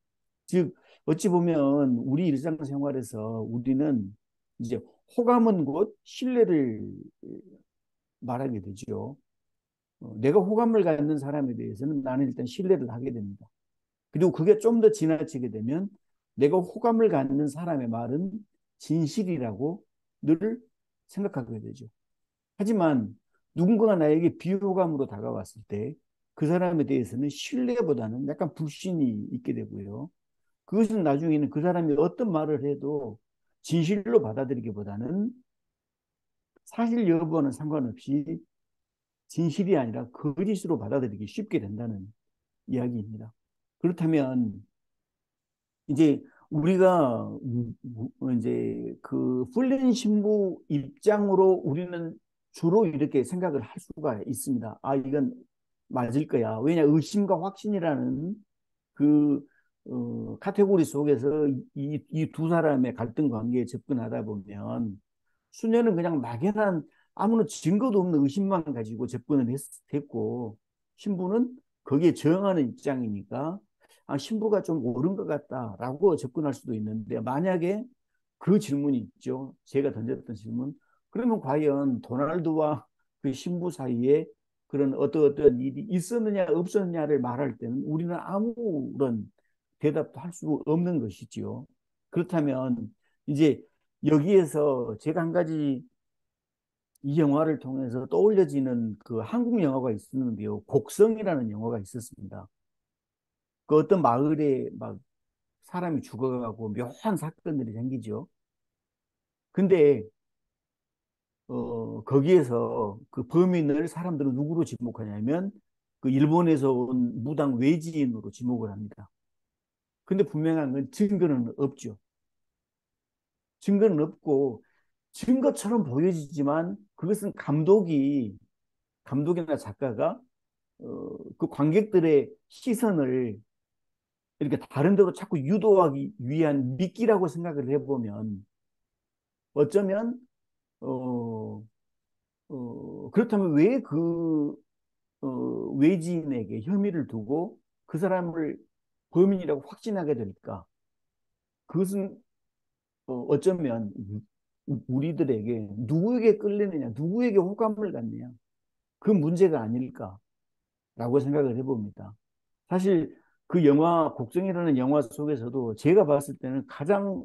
Speaker 1: 즉 어찌 보면 우리 일상생활에서 우리는 이제 호감은 곧 신뢰를 말하게 되죠. 내가 호감을 갖는 사람에 대해서는 나는 일단 신뢰를 하게 됩니다. 그리고 그게 좀 더 지나치게 되면 내가 호감을 갖는 사람의 말은 진실이라고 늘 생각하게 되죠. 하지만 누군가가 나에게 비호감으로 다가왔을 때 그 사람에 대해서는 신뢰보다는 약간 불신이 있게 되고요. 그것은 나중에는 그 사람이 어떤 말을 해도 진실로 받아들이기보다는 사실 여부와는 상관없이 진실이 아니라 거짓으로 받아들이기 쉽게 된다는 이야기입니다. 그렇다면 이제 우리가 이제 그 풀린 신부 입장으로 우리는 주로 이렇게 생각을 할 수가 있습니다. 이건 맞을 거야. 왜냐 의심과 확신이라는 그 카테고리 속에서 이 두 사람의 갈등 관계에 접근하다 보면 수녀는 그냥 막연한 아무런 증거도 없는 의심만 가지고 접근을 했고 신부는 거기에 저항하는 입장이니까 아, 신부가 좀 옳은 것 같다라고 접근할 수도 있는데 만약에 그 질문이 있죠. 제가 던졌던 질문. 그러면 과연 도널드와 그 신부 사이에 그런 어떤 일이 있었느냐 없었느냐를 말할 때는 우리는 아무런 대답도 할 수 없는 것이지요. 그렇다면 이제 여기에서 제가 한 가지 이 영화를 통해서 떠올려지는 그 한국 영화가 있었는데요. 곡성이라는 영화가 있었습니다. 그 어떤 마을에 막 사람이 죽어가고 묘한 사건들이 생기죠. 근데 거기에서 그 범인을 사람들은 누구로 지목하냐면 그 일본에서 온 무당 외지인으로 지목을 합니다. 근데 분명한 건 증거는 없죠. 증거는 없고 증거처럼 보여지지만 그것은 감독이나 작가가 그 관객들의 시선을 이렇게 다른 데로 자꾸 유도하기 위한 미끼라고 생각을 해보면 어쩌면 어, 그렇다면 왜 그 외지인에게 혐의를 두고 그 사람을 범인이라고 확신하게 될까? 그것은 어쩌면 우리들에게 누구에게 끌리느냐, 누구에게 호감을 갖느냐, 그 문제가 아닐까라고 생각을 해봅니다. 사실 그 영화, 곡정이라는 영화 속에서도 제가 봤을 때는 가장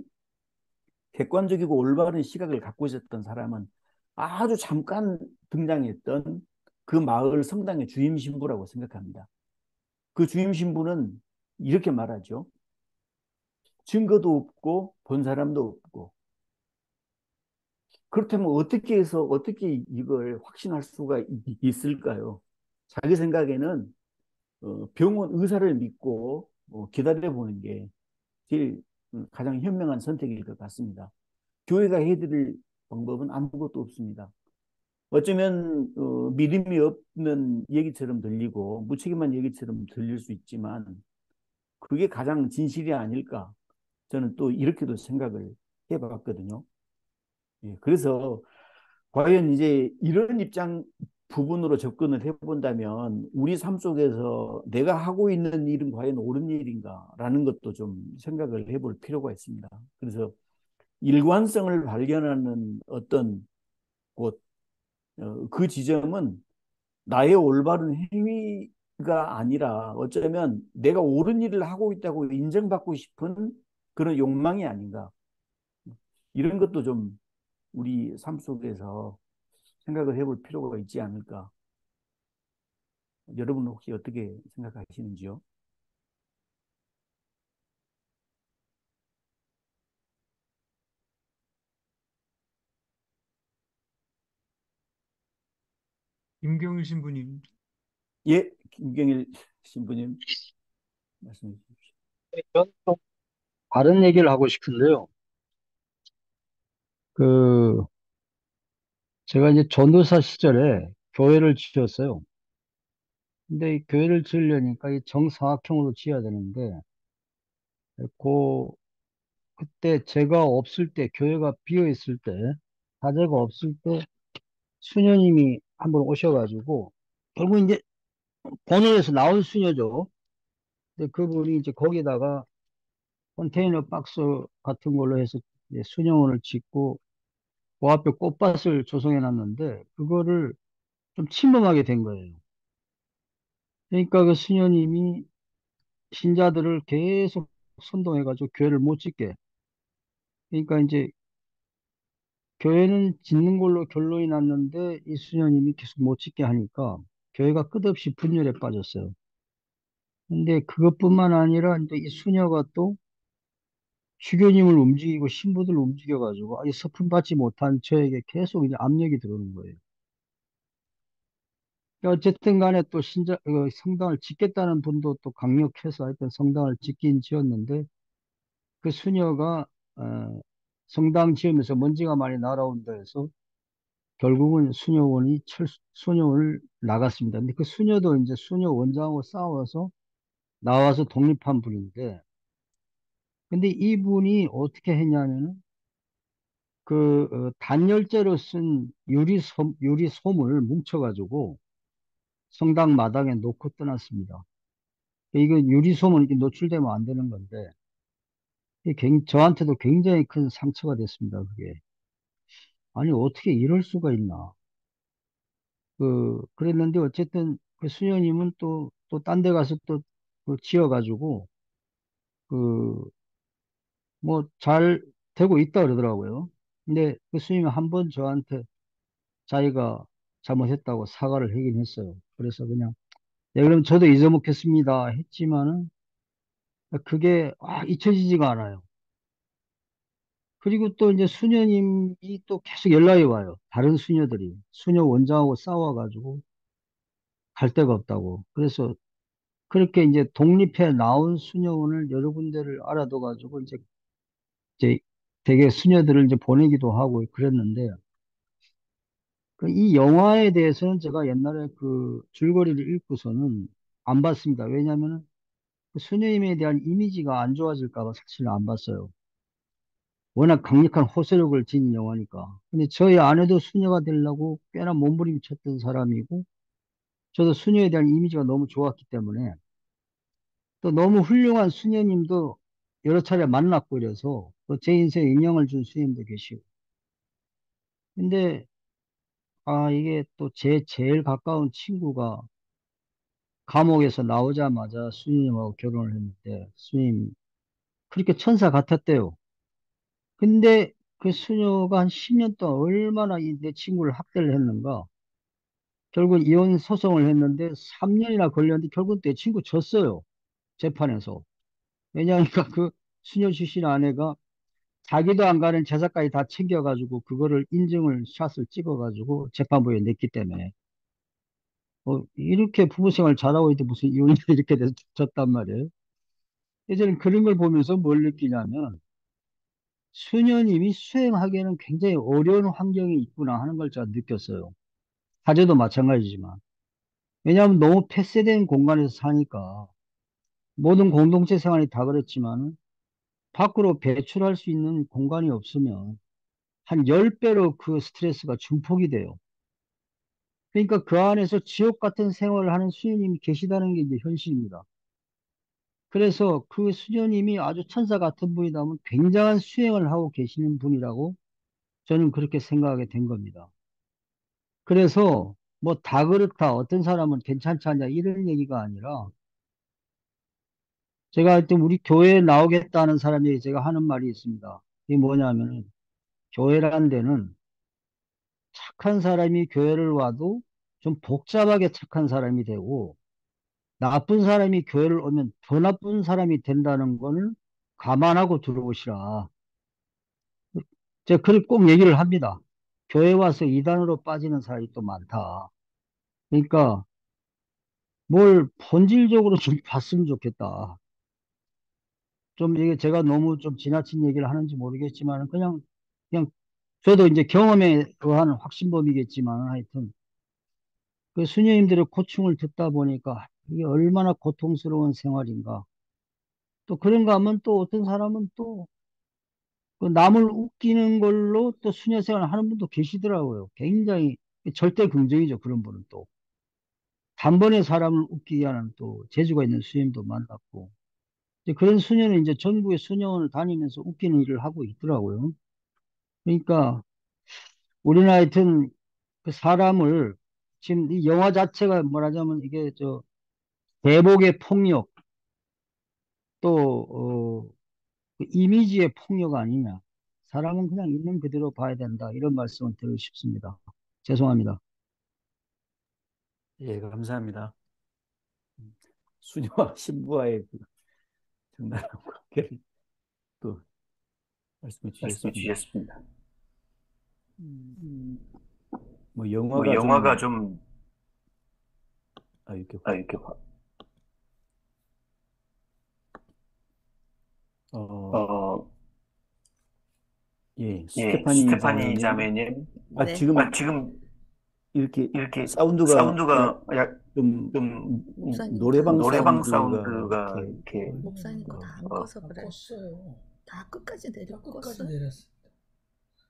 Speaker 1: 객관적이고 올바른 시각을 갖고 있었던 사람은 아주 잠깐 등장했던 그 마을 성당의 주임 신부라고 생각합니다. 그 주임 신부는 이렇게 말하죠. 증거도 없고 본 사람도 없고 그렇다면 어떻게 해서 어떻게 이걸 확신할 수가 있을까요? 자기 생각에는 병원 의사를 믿고 기다려보는 게 제일 가장 현명한 선택일 것 같습니다. 교회가 해드릴 방법은 아무것도 없습니다. 어쩌면 믿음이 없는 얘기처럼 들리고 무책임한 얘기처럼 들릴 수 있지만 그게 가장 진실이 아닐까 저는 또 이렇게도 생각을 해봤거든요. 예, 그래서 과연 이제 이런 입장 부분으로 접근을 해본다면 우리 삶 속에서 내가 하고 있는 일은 과연 옳은 일인가라는 것도 좀 생각을 해볼 필요가 있습니다. 그래서 일관성을 발견하는 어떤 곳, 그 지점은 나의 올바른 행위가 아니라 어쩌면 내가 옳은 일을 하고 있다고 인정받고 싶은 그런 욕망이 아닌가. 이런 것도 좀 우리 삶 속에서 생각을 해볼 필요가 있지 않을까. 여러분은 혹시 어떻게 생각하시는지요?
Speaker 6: 김경일 신부님,
Speaker 1: 예, 김경일 신부님 말씀해 주십시오.
Speaker 7: 저는 좀 다른 얘기를 하고 싶은데요. 그, 제가 이제 전도사 시절에 교회를 지었어요. 근데 이 교회를 지으려니까 이 정사각형으로 지어야 되는데, 그, 그때 제가 없을 때, 교회가 비어 있을 때, 사제가 없을 때, 수녀님이 한번 오셔가지고, 결국 이제 본원에서 나온 수녀죠. 근데 그분이 이제 거기다가 컨테이너 박스 같은 걸로 해서 이제 수녀원을 짓고, 그 앞에 꽃밭을 조성해 놨는데, 그거를 좀 침범하게 된 거예요. 그러니까 그 수녀님이 신자들을 계속 선동해가지고 교회를 못 짓게. 그러니까 이제 교회는 짓는 걸로 결론이 났는데 이 수녀님이 계속 못 짓게 하니까 교회가 끝없이 분열에 빠졌어요. 근데 그것뿐만 아니라 이제 이 수녀가 또 주교님을 움직이고 신부들을 움직여가지고 이 서품 받지 못한 저에게 계속 이제 압력이 들어오는 거예요. 그러니까 어쨌든 간에 또 성당을 짓겠다는 분도 또 강력해서 하여튼 성당을 짓긴 지었는데 그 수녀가 성당 지으면서 먼지가 많이 날아온다 해서 결국은 수녀원을 나갔습니다. 근데 그 수녀도 이제 수녀 원장하고 싸워서 나와서 독립한 분인데 근데 이분이 어떻게 했냐면은 단열재로 쓴 유리솜을 뭉쳐가지고 성당 마당에 놓고 떠났습니다. 이건 유리솜은 이렇게 노출되면 안 되는 건데, 저한테도 굉장히 큰 상처가 됐습니다, 그게. 아니, 어떻게 이럴 수가 있나. 그랬는데, 어쨌든, 그 수녀님은 또 딴 데 가서 지어가지고, 그, 뭐, 잘 되고 있다 그러더라고요. 근데 그 스님이 한 번 저한테 자기가 잘못했다고 사과를 하긴 했어요. 그래서 그냥, 네, 그럼 저도 잊어먹겠습니다. 했지만은, 그게, 잊혀지지가 않아요. 그리고 또 이제 수녀님이 또 계속 연락이 와요. 다른 수녀들이. 수녀 원장하고 싸워가지고 갈 데가 없다고. 그래서 그렇게 이제 독립해 나온 수녀원을 여러 군데를 알아둬가지고 이제 되게 수녀들을 이제 보내기도 하고 그랬는데, 이 영화에 대해서는 제가 옛날에 그 줄거리를 읽고서는 안 봤습니다. 왜냐하면 그 수녀님에 대한 이미지가 안 좋아질까 봐 사실 안 봤어요. 워낙 강력한 호소력을 지닌 영화니까. 근데 저희 아내도 수녀가 되려고 꽤나 몸부림쳤던 사람이고, 저도 수녀에 대한 이미지가 너무 좋았기 때문에, 또 너무 훌륭한 수녀님도 여러 차례 만났고 이래서, 또 제 인생에 영향을 준 수녀님도 계시고. 근데, 이게 또 제일 가까운 친구가 감옥에서 나오자마자 수녀님하고 결혼을 했는데, 수녀님 그렇게 천사 같았대요. 근데 그 수녀가 한 10년 동안 얼마나 내 친구를 학대를 했는가. 결국 이혼 소송을 했는데 3년이나 걸렸는데 결국 내 친구 졌어요. 재판에서. 왜냐하니까 그 수녀 출신 아내가 자기도 안 가는 제사까지 다 챙겨가지고 그거를 인증을 샷을 찍어가지고 재판부에 냈기 때문에 이렇게 부부 생활 잘하고 있는데 무슨 이혼이 이렇게 돼서 졌단 말이에요. 예전에 그런 걸 보면서 뭘 느끼냐면 수녀님이 수행하기에는 굉장히 어려운 환경에 있구나 하는 걸 제가 느꼈어요. 사제도 마찬가지지만. 왜냐하면 너무 폐쇄된 공간에서 사니까 모든 공동체 생활이 다 그렇지만 밖으로 배출할 수 있는 공간이 없으면 한 10배로 그 스트레스가 증폭이 돼요. 그러니까 그 안에서 지옥 같은 생활을 하는 수녀님이 계시다는 게 이제 현실입니다. 그래서 그 수녀님이 아주 천사 같은 분이라면 굉장한 수행을 하고 계시는 분이라고 저는 그렇게 생각하게 된 겁니다. 그래서 뭐 다 그렇다, 어떤 사람은 괜찮지 않냐 이런 얘기가 아니라 제가 할 때 우리 교회에 나오겠다는 사람이 제가 하는 말이 있습니다. 이게 뭐냐면 교회라는 데는 착한 사람이 교회를 와도 좀 복잡하게 착한 사람이 되고 나쁜 사람이 교회를 오면 더 나쁜 사람이 된다는 거는 감안하고 들어오시라. 제가 그걸 꼭 얘기를 합니다. 교회 와서 이단으로 빠지는 사람이 또 많다. 그러니까 뭘 본질적으로 좀 봤으면 좋겠다. 좀 이게 제가 너무 좀 지나친 얘기를 하는지 모르겠지만 그냥 저도 이제 경험에 의한 확신범이겠지만 하여튼 그 수녀님들의 고충을 듣다 보니까 이게 얼마나 고통스러운 생활인가. 또 그런가 하면 또 어떤 사람은 또 그 남을 웃기는 걸로 또 수녀 생활을 하는 분도 계시더라고요. 굉장히 절대 긍정이죠. 그런 분은 또. 단번에 사람을 웃기게 하는 또 재주가 있는 수녀님도 만났고. 이제 그런 수녀는 이제 전국의 수녀원을 다니면서 웃기는 일을 하고 있더라고요. 그러니까 우리는 하여튼 그 사람을 지금 이 영화 자체가 뭐라자면 이게 대복의 폭력 또 그 이미지의 폭력 아니냐. 사람은 그냥 있는 그대로 봐야 된다. 이런 말씀을 드리고 싶습니다. 죄송합니다.
Speaker 1: 예, 감사합니다. 수녀와 신부와의 그 정당한 관계를 또 말씀해 주셨습니다. 음, 뭐 영화가 좀 이렇게 어, 예, 스테파니 자매님.
Speaker 4: 네.
Speaker 1: 지금 이렇게
Speaker 8: 이렇게
Speaker 1: 사운드가
Speaker 8: 사운드가
Speaker 1: 좀
Speaker 8: 좀
Speaker 9: 목사님 다
Speaker 1: 노래방
Speaker 8: 노래방
Speaker 1: 사운드가
Speaker 8: 사운드가
Speaker 1: 이렇게
Speaker 8: 이렇게
Speaker 9: 목사님 거 다 안 꺼서
Speaker 5: 다
Speaker 9: 그래.
Speaker 5: 껐어요.
Speaker 9: 다 끝까지
Speaker 5: 다 끝까지
Speaker 9: 내렸어.
Speaker 5: 내렸어.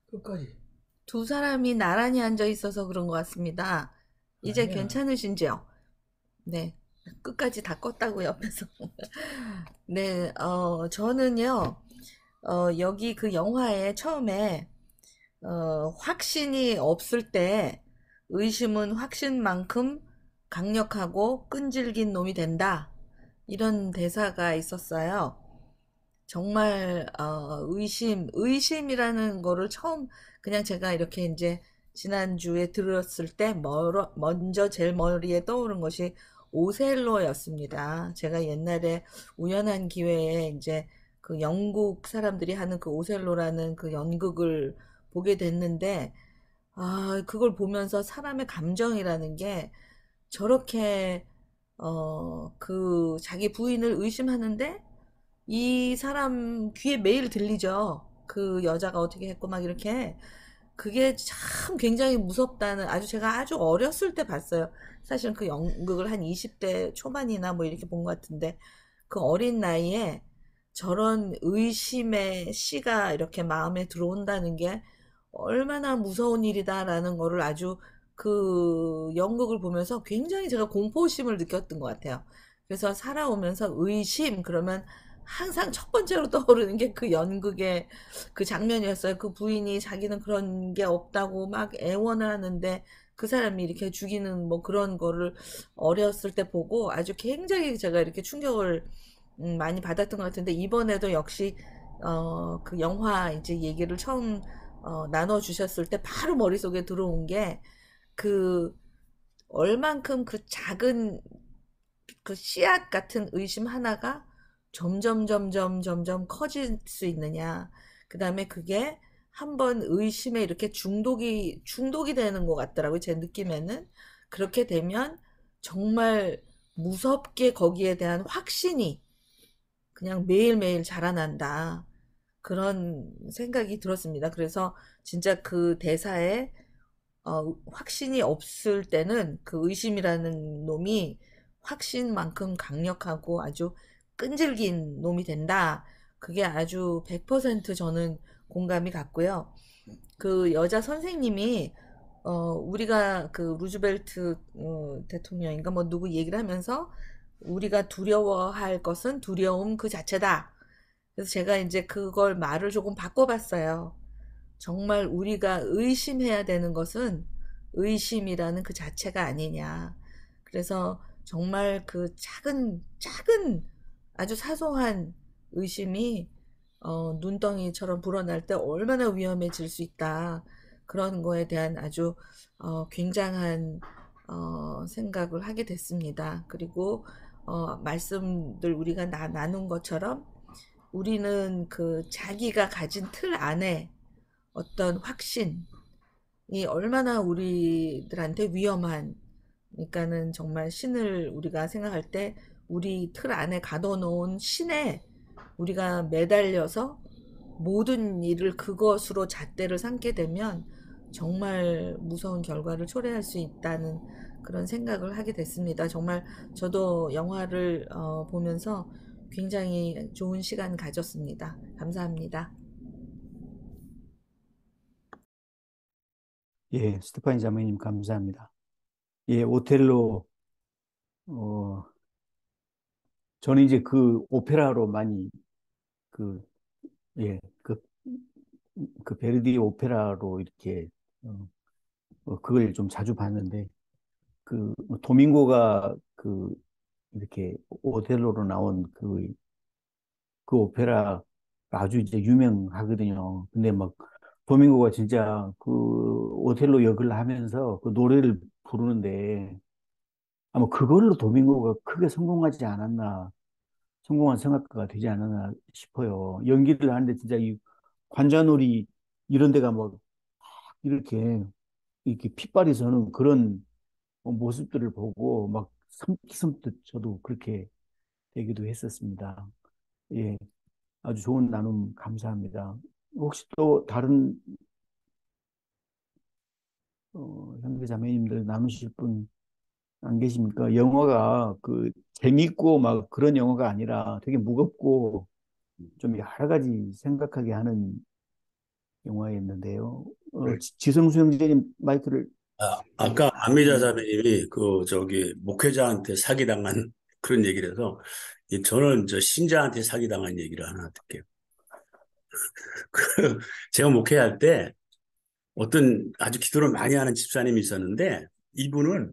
Speaker 5: 끝까지.
Speaker 9: 두 사람이 나란히 앉아 있어서 그런 것 같습니다. 이제
Speaker 5: 아니야.
Speaker 9: 괜찮으신지요? 네. 끝까지 다 껐다고 옆에서. 네, 저는요, 여기 그 영화에 처음에, 확신이 없을 때 의심은 확신만큼 강력하고 끈질긴 놈이 된다. 이런 대사가 있었어요. 정말 의심이라는 거를 처음 그냥 제가 이렇게 이제 지난주에 들었을 때 먼저 제일 머리에 떠오른 것이 오셀로였습니다. 제가 옛날에 우연한 기회에 이제 그 영국 사람들이 하는 그 오셀로라는 그 연극을 보게 됐는데, 그걸 보면서 사람의 감정이라는 게 저렇게 그 자기 부인을 의심하는데 이 사람 귀에 매일 들리죠. 그 여자가 어떻게 했고 막 이렇게. 그게 참 굉장히 무섭다는, 제가 아주 어렸을 때 봤어요. 사실은 그 연극을 한 20대 초반이나 뭐 이렇게 본 것 같은데, 그 어린 나이에 저런 의심의 씨가 이렇게 마음에 들어온다는 게 얼마나 무서운 일이다라는 거를 아주 그 연극을 보면서 굉장히 제가 공포심을 느꼈던 것 같아요. 그래서 살아오면서 의심 그러면 항상 첫 번째로 떠오르는 게 그 연극의 그 장면이었어요. 그 부인이 자기는 그런 게 없다고 막 애원을 하는데 그 사람이 이렇게 죽이는 뭐 그런 거를 어렸을 때 보고 아주 굉장히 제가 이렇게 충격을 많이 받았던 것 같은데, 이번에도 역시 그 영화 이제 얘기를 처음 나눠 주셨을 때 바로 머릿속에 들어온 게 그 얼만큼 그 작은 그 씨앗 같은 의심 하나가 점점 커질 수 있느냐. 그 다음에 그게 한번 의심에 이렇게 중독이 되는 것 같더라고요. 제 느낌에는. 그렇게 되면 정말 무섭게 거기에 대한 확신이 그냥 매일매일 자라난다. 그런 생각이 들었습니다. 그래서 진짜 그 대사에 확신이 없을 때는 그 의심이라는 놈이 확신만큼 강력하고 아주 끈질긴 놈이 된다. 그게 아주 100% 저는 공감이 갔고요. 그 여자 선생님이 우리가 그 루즈벨트 대통령인가 뭐 누구 얘기를 하면서 우리가 두려워할 것은 두려움 그 자체다. 그래서 제가 이제 그걸 말을 조금 바꿔봤어요. 정말 우리가 의심해야 되는 것은 의심이라는 그 자체가 아니냐. 그래서 정말 그 작은 아주 사소한 의심이 눈덩이처럼 불어날 때 얼마나 위험해질 수 있다. 그런 거에 대한 아주 굉장한 생각을 하게 됐습니다. 그리고 말씀들 우리가 나눈 것처럼 우리는 그 자기가 가진 틀 안에 어떤 확신이 얼마나 우리들한테 위험한, 그러니까는 정말 신을 우리가 생각할 때 우리 틀 안에 가둬놓은 신에 우리가 매달려서 모든 일을 그것으로 잣대를 삼게 되면 정말 무서운 결과를 초래할 수 있다는 그런 생각을 하게 됐습니다. 정말 저도 영화를 보면서 굉장히 좋은 시간 가졌습니다. 감사합니다.
Speaker 1: 예, 스테파니 자매님 감사합니다. 예, 오텔로 어 저는 이제 그 오페라로 많이 그 예, 그 베르디 오페라로 이렇게 그걸 좀 자주 봤는데 그 도밍고가 그 이렇게 오텔로로 나온 그 오페라 아주 이제 유명하거든요. 근데 막 도밍고가 진짜 그 오텔로 역을 하면서 그 노래를 부르는데 아마 그걸로 도밍고가 크게 성공하지 않았나, 성공한 성악가가 되지 않았나 싶어요. 연기를 하는데 진짜 이 관자놀이 이런 데가 막 이렇게 핏발이 서는 그런 모습들을 보고 막 섬찟 저도 그렇게 되기도 했었습니다. 예, 아주 좋은 나눔 감사합니다. 혹시 또 다른 형제 자매님들 나누실 분 안 계십니까? 영화가 그 재밌고 막 그런 영화가 아니라 되게 무겁고 좀 여러 가지 생각하게 하는 영화였는데요. 지성수 형제님 마이크를
Speaker 2: 아까 안미자
Speaker 1: 네.
Speaker 2: 자매님이 그 저기 목회자한테 사기당한 그런 얘기를 해서 저는 저 신자한테 사기당한 얘기를 하나 할게요. 제가 목회할 때 어떤 아주 기도를 많이 하는 집사님이 있었는데 이분은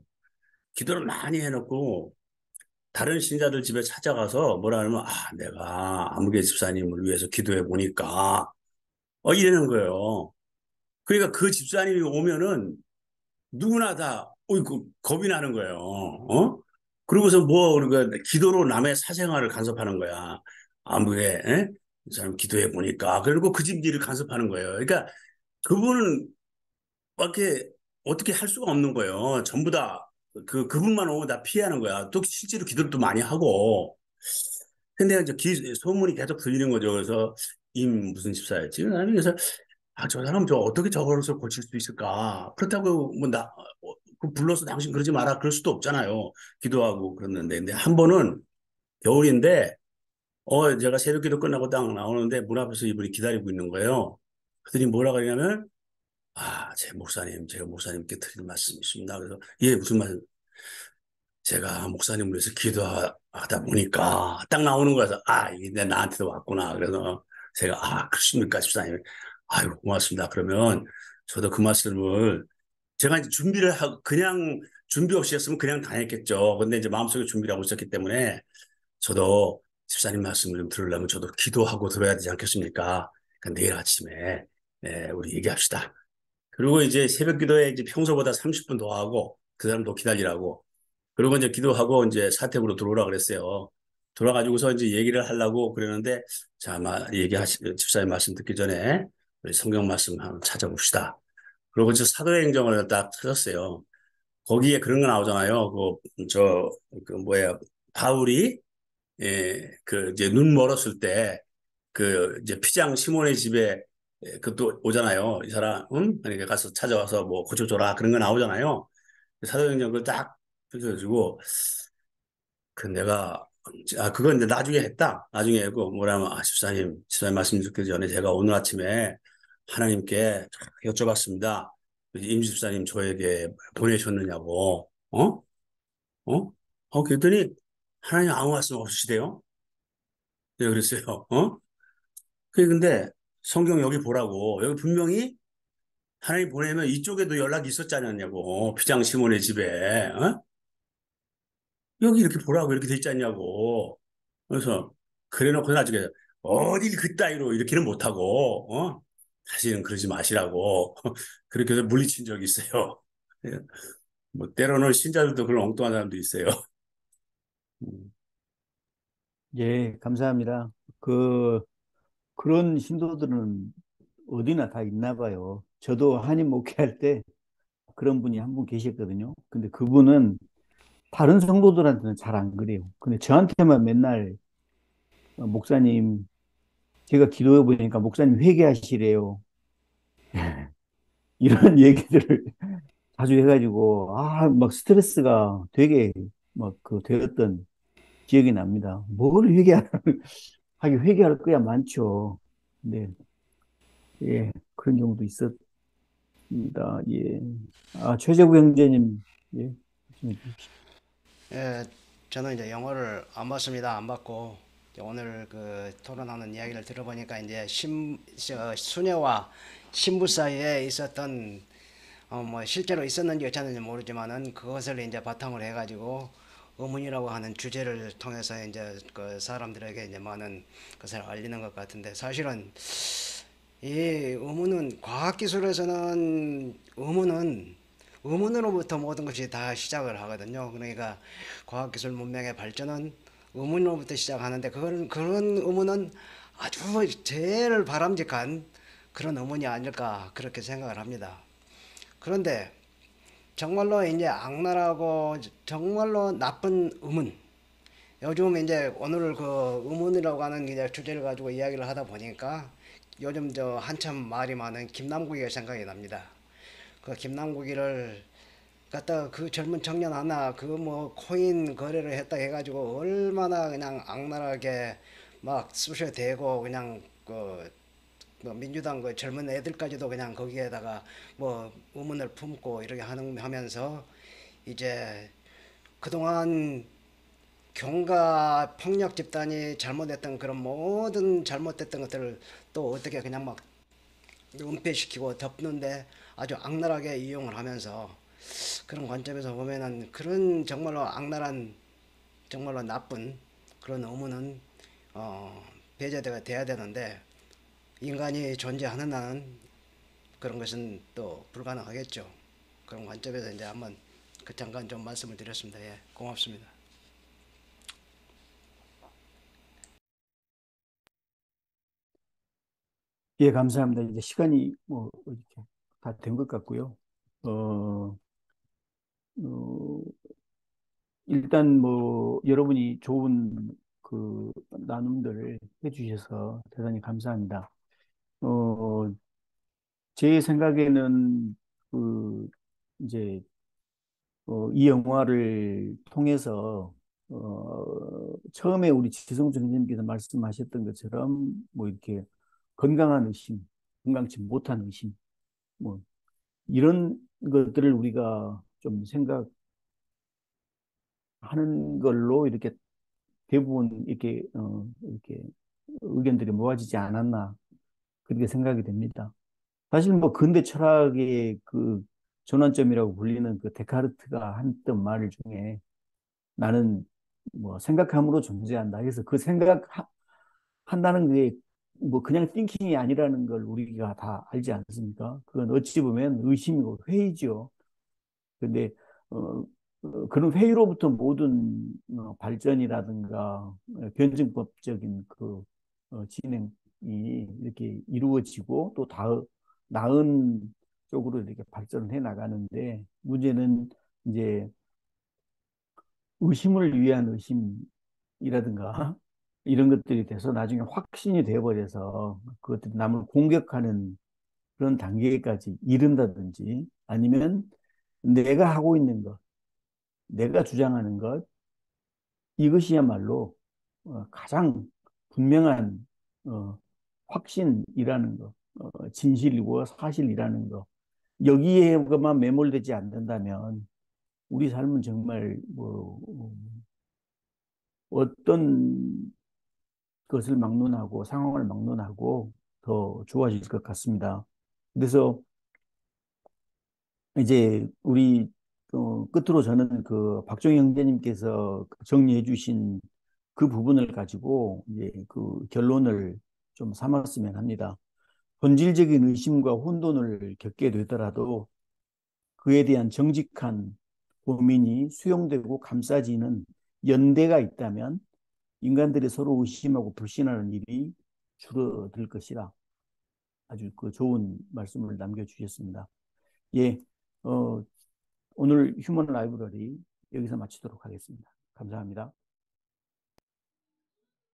Speaker 2: 기도를 많이 해놓고 다른 신자들 집에 찾아가서 뭐라 하면 내가 아무개 집사님을 위해서 기도해 보니까 이러는 거예요. 그러니까 그 집사님이 오면은 누구나 다 어이구 겁이 나는 거예요. 그러고서 그러니까 기도로 남의 사생활을 간섭하는 거야. 아무개 이 사람 기도해 보니까 그리고 그 집 일을 간섭하는 거예요. 그러니까 그분은 막 이렇게 어떻게 할 수가 없는 거예요. 전부 다 그분만 오면 다 피하는 거야. 또 실제로 기도를 또 많이 하고. 근데 이제 소문이 계속 들리는 거죠. 그래서 임 무슨 집사였지? 나는 그래서 저 사람 저 어떻게 저것을 고칠 수 있을까? 그렇다고 그 불러서 당신 그러지 마라 그럴 수도 없잖아요. 기도하고 그랬는데 근데 한 번은 겨울인데 제가 새벽 기도 끝나고 딱 나오는데 문 앞에서 이분이 기다리고 있는 거예요. 그랬더니 뭐라 그러냐면 제가 목사님께 드릴 말씀이 있습니다. 그래서 예 무슨 말씀? 제가 목사님을 위해서 기도하다 보니까 딱 나오는 거여서 이게 나한테도 왔구나. 그래서 제가 그렇습니까 집사님? 아유 고맙습니다. 그러면 저도 그 말씀을 제가 이제 준비를 하고 그냥 준비 없이 했으면 그냥 당했겠죠. 근데 이제 마음속에 준비를 하고 있었기 때문에 저도 집사님 말씀을 좀 들으려면 저도 기도하고 들어야 되지 않겠습니까? 그러니까 내일 아침에 우리 얘기합시다. 그리고 이제 새벽 기도에 이제 평소보다 30분 더 하고 그 사람도 기다리라고. 그리고 이제 기도하고 이제 사택으로 들어오라 그랬어요. 돌아가지고서 이제 얘기를 하려고 그러는데 자, 집사님 말씀 듣기 전에 우리 성경 말씀 한번 찾아봅시다. 그리고 이제 사도행정을 딱 찾았어요. 거기에 그런 거 나오잖아요. 바울이 이제 눈 멀었을 때 이제 피장 시몬의 집에 그또 오잖아요. 이 사람, 응? 그러니까 가서 찾아와서 뭐 고쳐줘라 그런 거 나오잖아요. 사도행전 그걸 딱 펴가지고 내가 그건 이제 나중에 했다. 나중에 했고 뭐라면 집사님 말씀 듣기 전에 제가 오늘 아침에 하나님께 여쭤봤습니다. 임 집사님 저에게 보내셨느냐고. 어? 어? 그랬더니 하나님 아무 말씀 없으시대요. 네, 그랬어요. 근데 성경 여기 보라고. 여기 분명히 하나님 보내면 이쪽에도 연락이 있었지 않냐고. 피장 시몬의 집에. 여기 이렇게 보라고 이렇게 돼 있지 않냐고. 그래서 그래놓고 나중에 어딜 그따위로 이렇게는 못하고 다시는 그러지 마시라고 그렇게 해서 물리친 적이 있어요. 뭐 때로는 신자들도 그런 엉뚱한 사람도 있어요.
Speaker 1: 예, 감사합니다. 그런 신도들은 어디나 다 있나 봐요. 저도 한인 목회할 때 그런 분이 한 분 계셨거든요. 근데 그분은 다른 성도들한테는 잘 안 그래요. 근데 저한테만 맨날 목사님, 제가 기도해 보니까 목사님 회개하시래요. 이런 얘기들을 자주 해가지고, 막 스트레스가 되게 막 되었던 기억이 납니다. 뭘 하긴 회개할 거야 많죠. 네, 예, 그런 경우도 있었습니다. 예. 최재구 형제님, 예, 말씀해 주십시오.
Speaker 8: 예, 저는 이제 영어를 안 봤습니다. 안 봤고 이제 오늘 그 토론하는 이야기를 들어보니까 이제 수녀와 신부 사이에 있었던 뭐 실제로 있었는지 없었는지 모르지만은 그것을 이제 바탕으로 해가지고 의문이라고 하는 주제를 통해서 이제 그 사람들에게 이제 많은 것을 알리는 것 같은데 사실은 이 의문은 과학기술에서는 의문으로부터 모든 것이 다 시작을 하거든요. 그러니까 과학기술 문명의 발전은 의문으로부터 시작하는데 그런 의문은 아주 제일 바람직한 그런 의문이 아닐까 그렇게 생각을 합니다. 그런데 정말로 이제 악랄하고 정말로 나쁜 의문. 요즘 이제 오늘 그 의문이라고 하는 이제 주제를 가지고 이야기를 하다 보니까 요즘 한참 말이 많은 김남국이가 생각이 납니다. 그 김남국이를 갖다가 그 젊은 청년 하나 그 뭐 코인 거래를 했다 해가지고 얼마나 그냥 악랄하게 막 쑤셔대고 그냥 뭐 민주당 그 젊은 애들까지도 그냥 거기에다가 뭐 의문을 품고 이렇게 하면서 이제 그동안 경과 폭력 집단이 잘못했던 그런 모든 잘못됐던 것들을 또 어떻게 그냥 막 은폐시키고 덮는데 아주 악랄하게 이용을 하면서 그런 관점에서 보면은 그런 정말로 악랄한 정말로 나쁜 그런 의무는 배제가 돼야 되는데 인간이 존재하는 한은 그런 것은 또 불가능하겠죠. 그런 관점에서 이제 한번 잠깐 좀 말씀을 드렸습니다. 예, 고맙습니다.
Speaker 1: 예, 감사합니다. 이제 시간이 뭐 이렇게 다 된 것 같고요. 어, 어, 일단 뭐 여러분이 좋은 그 나눔들을 해주셔서 대단히 감사합니다. 어, 제 생각에는 그 이제 이 영화를 통해서 처음에 우리 지성준 선생님께서 말씀하셨던 것처럼 뭐 이렇게 건강한 의심, 건강치 못한 의심, 뭐 이런 것들을 우리가 좀 생각하는 걸로 이렇게 대부분 이렇게 의견들이 모아지지 않았나 그렇게 생각이 됩니다. 사실 뭐 근대 철학의 그 전환점이라고 불리는 그 데카르트가 했던 말 중에 나는 뭐 생각함으로 존재한다. 그래서 그 생각한다는 게 뭐 그냥 띵킹이 아니라는 걸 우리가 다 알지 않습니까? 그건 어찌 보면 의심이고 회의죠. 근데 그런 회의로부터 모든 발전이라든가 변증법적인 그 진행이 이렇게 이루어지고 또 나은 쪽으로 이렇게 발전을 해 나가는데 문제는 이제 의심을 위한 의심이라든가 이런 것들이 돼서 나중에 확신이 되어버려서 그것들이 남을 공격하는 그런 단계까지 이른다든지 아니면 내가 하고 있는 것, 내가 주장하는 것, 이것이야말로 가장 분명한 확신이라는 것, 진실이고 사실이라는 것, 여기에만 매몰되지 않는다면 우리 삶은 정말 뭐 어떤 것을 막론하고 상황을 막론하고 더 좋아질 것 같습니다. 그래서 이제 우리 끝으로 저는 그 박종희 형제님께서 정리해 주신 그 부분을 가지고 이제 그 결론을 좀 삼았으면 합니다. 본질적인 의심과 혼돈을 겪게 되더라도 그에 대한 정직한 고민이 수용되고 감싸지는 연대가 있다면 인간들이 서로 의심하고 불신하는 일이 줄어들 것이라 아주 그 좋은 말씀을 남겨주셨습니다. 예, 오늘 휴먼 라이브러리 여기서 마치도록 하겠습니다. 감사합니다.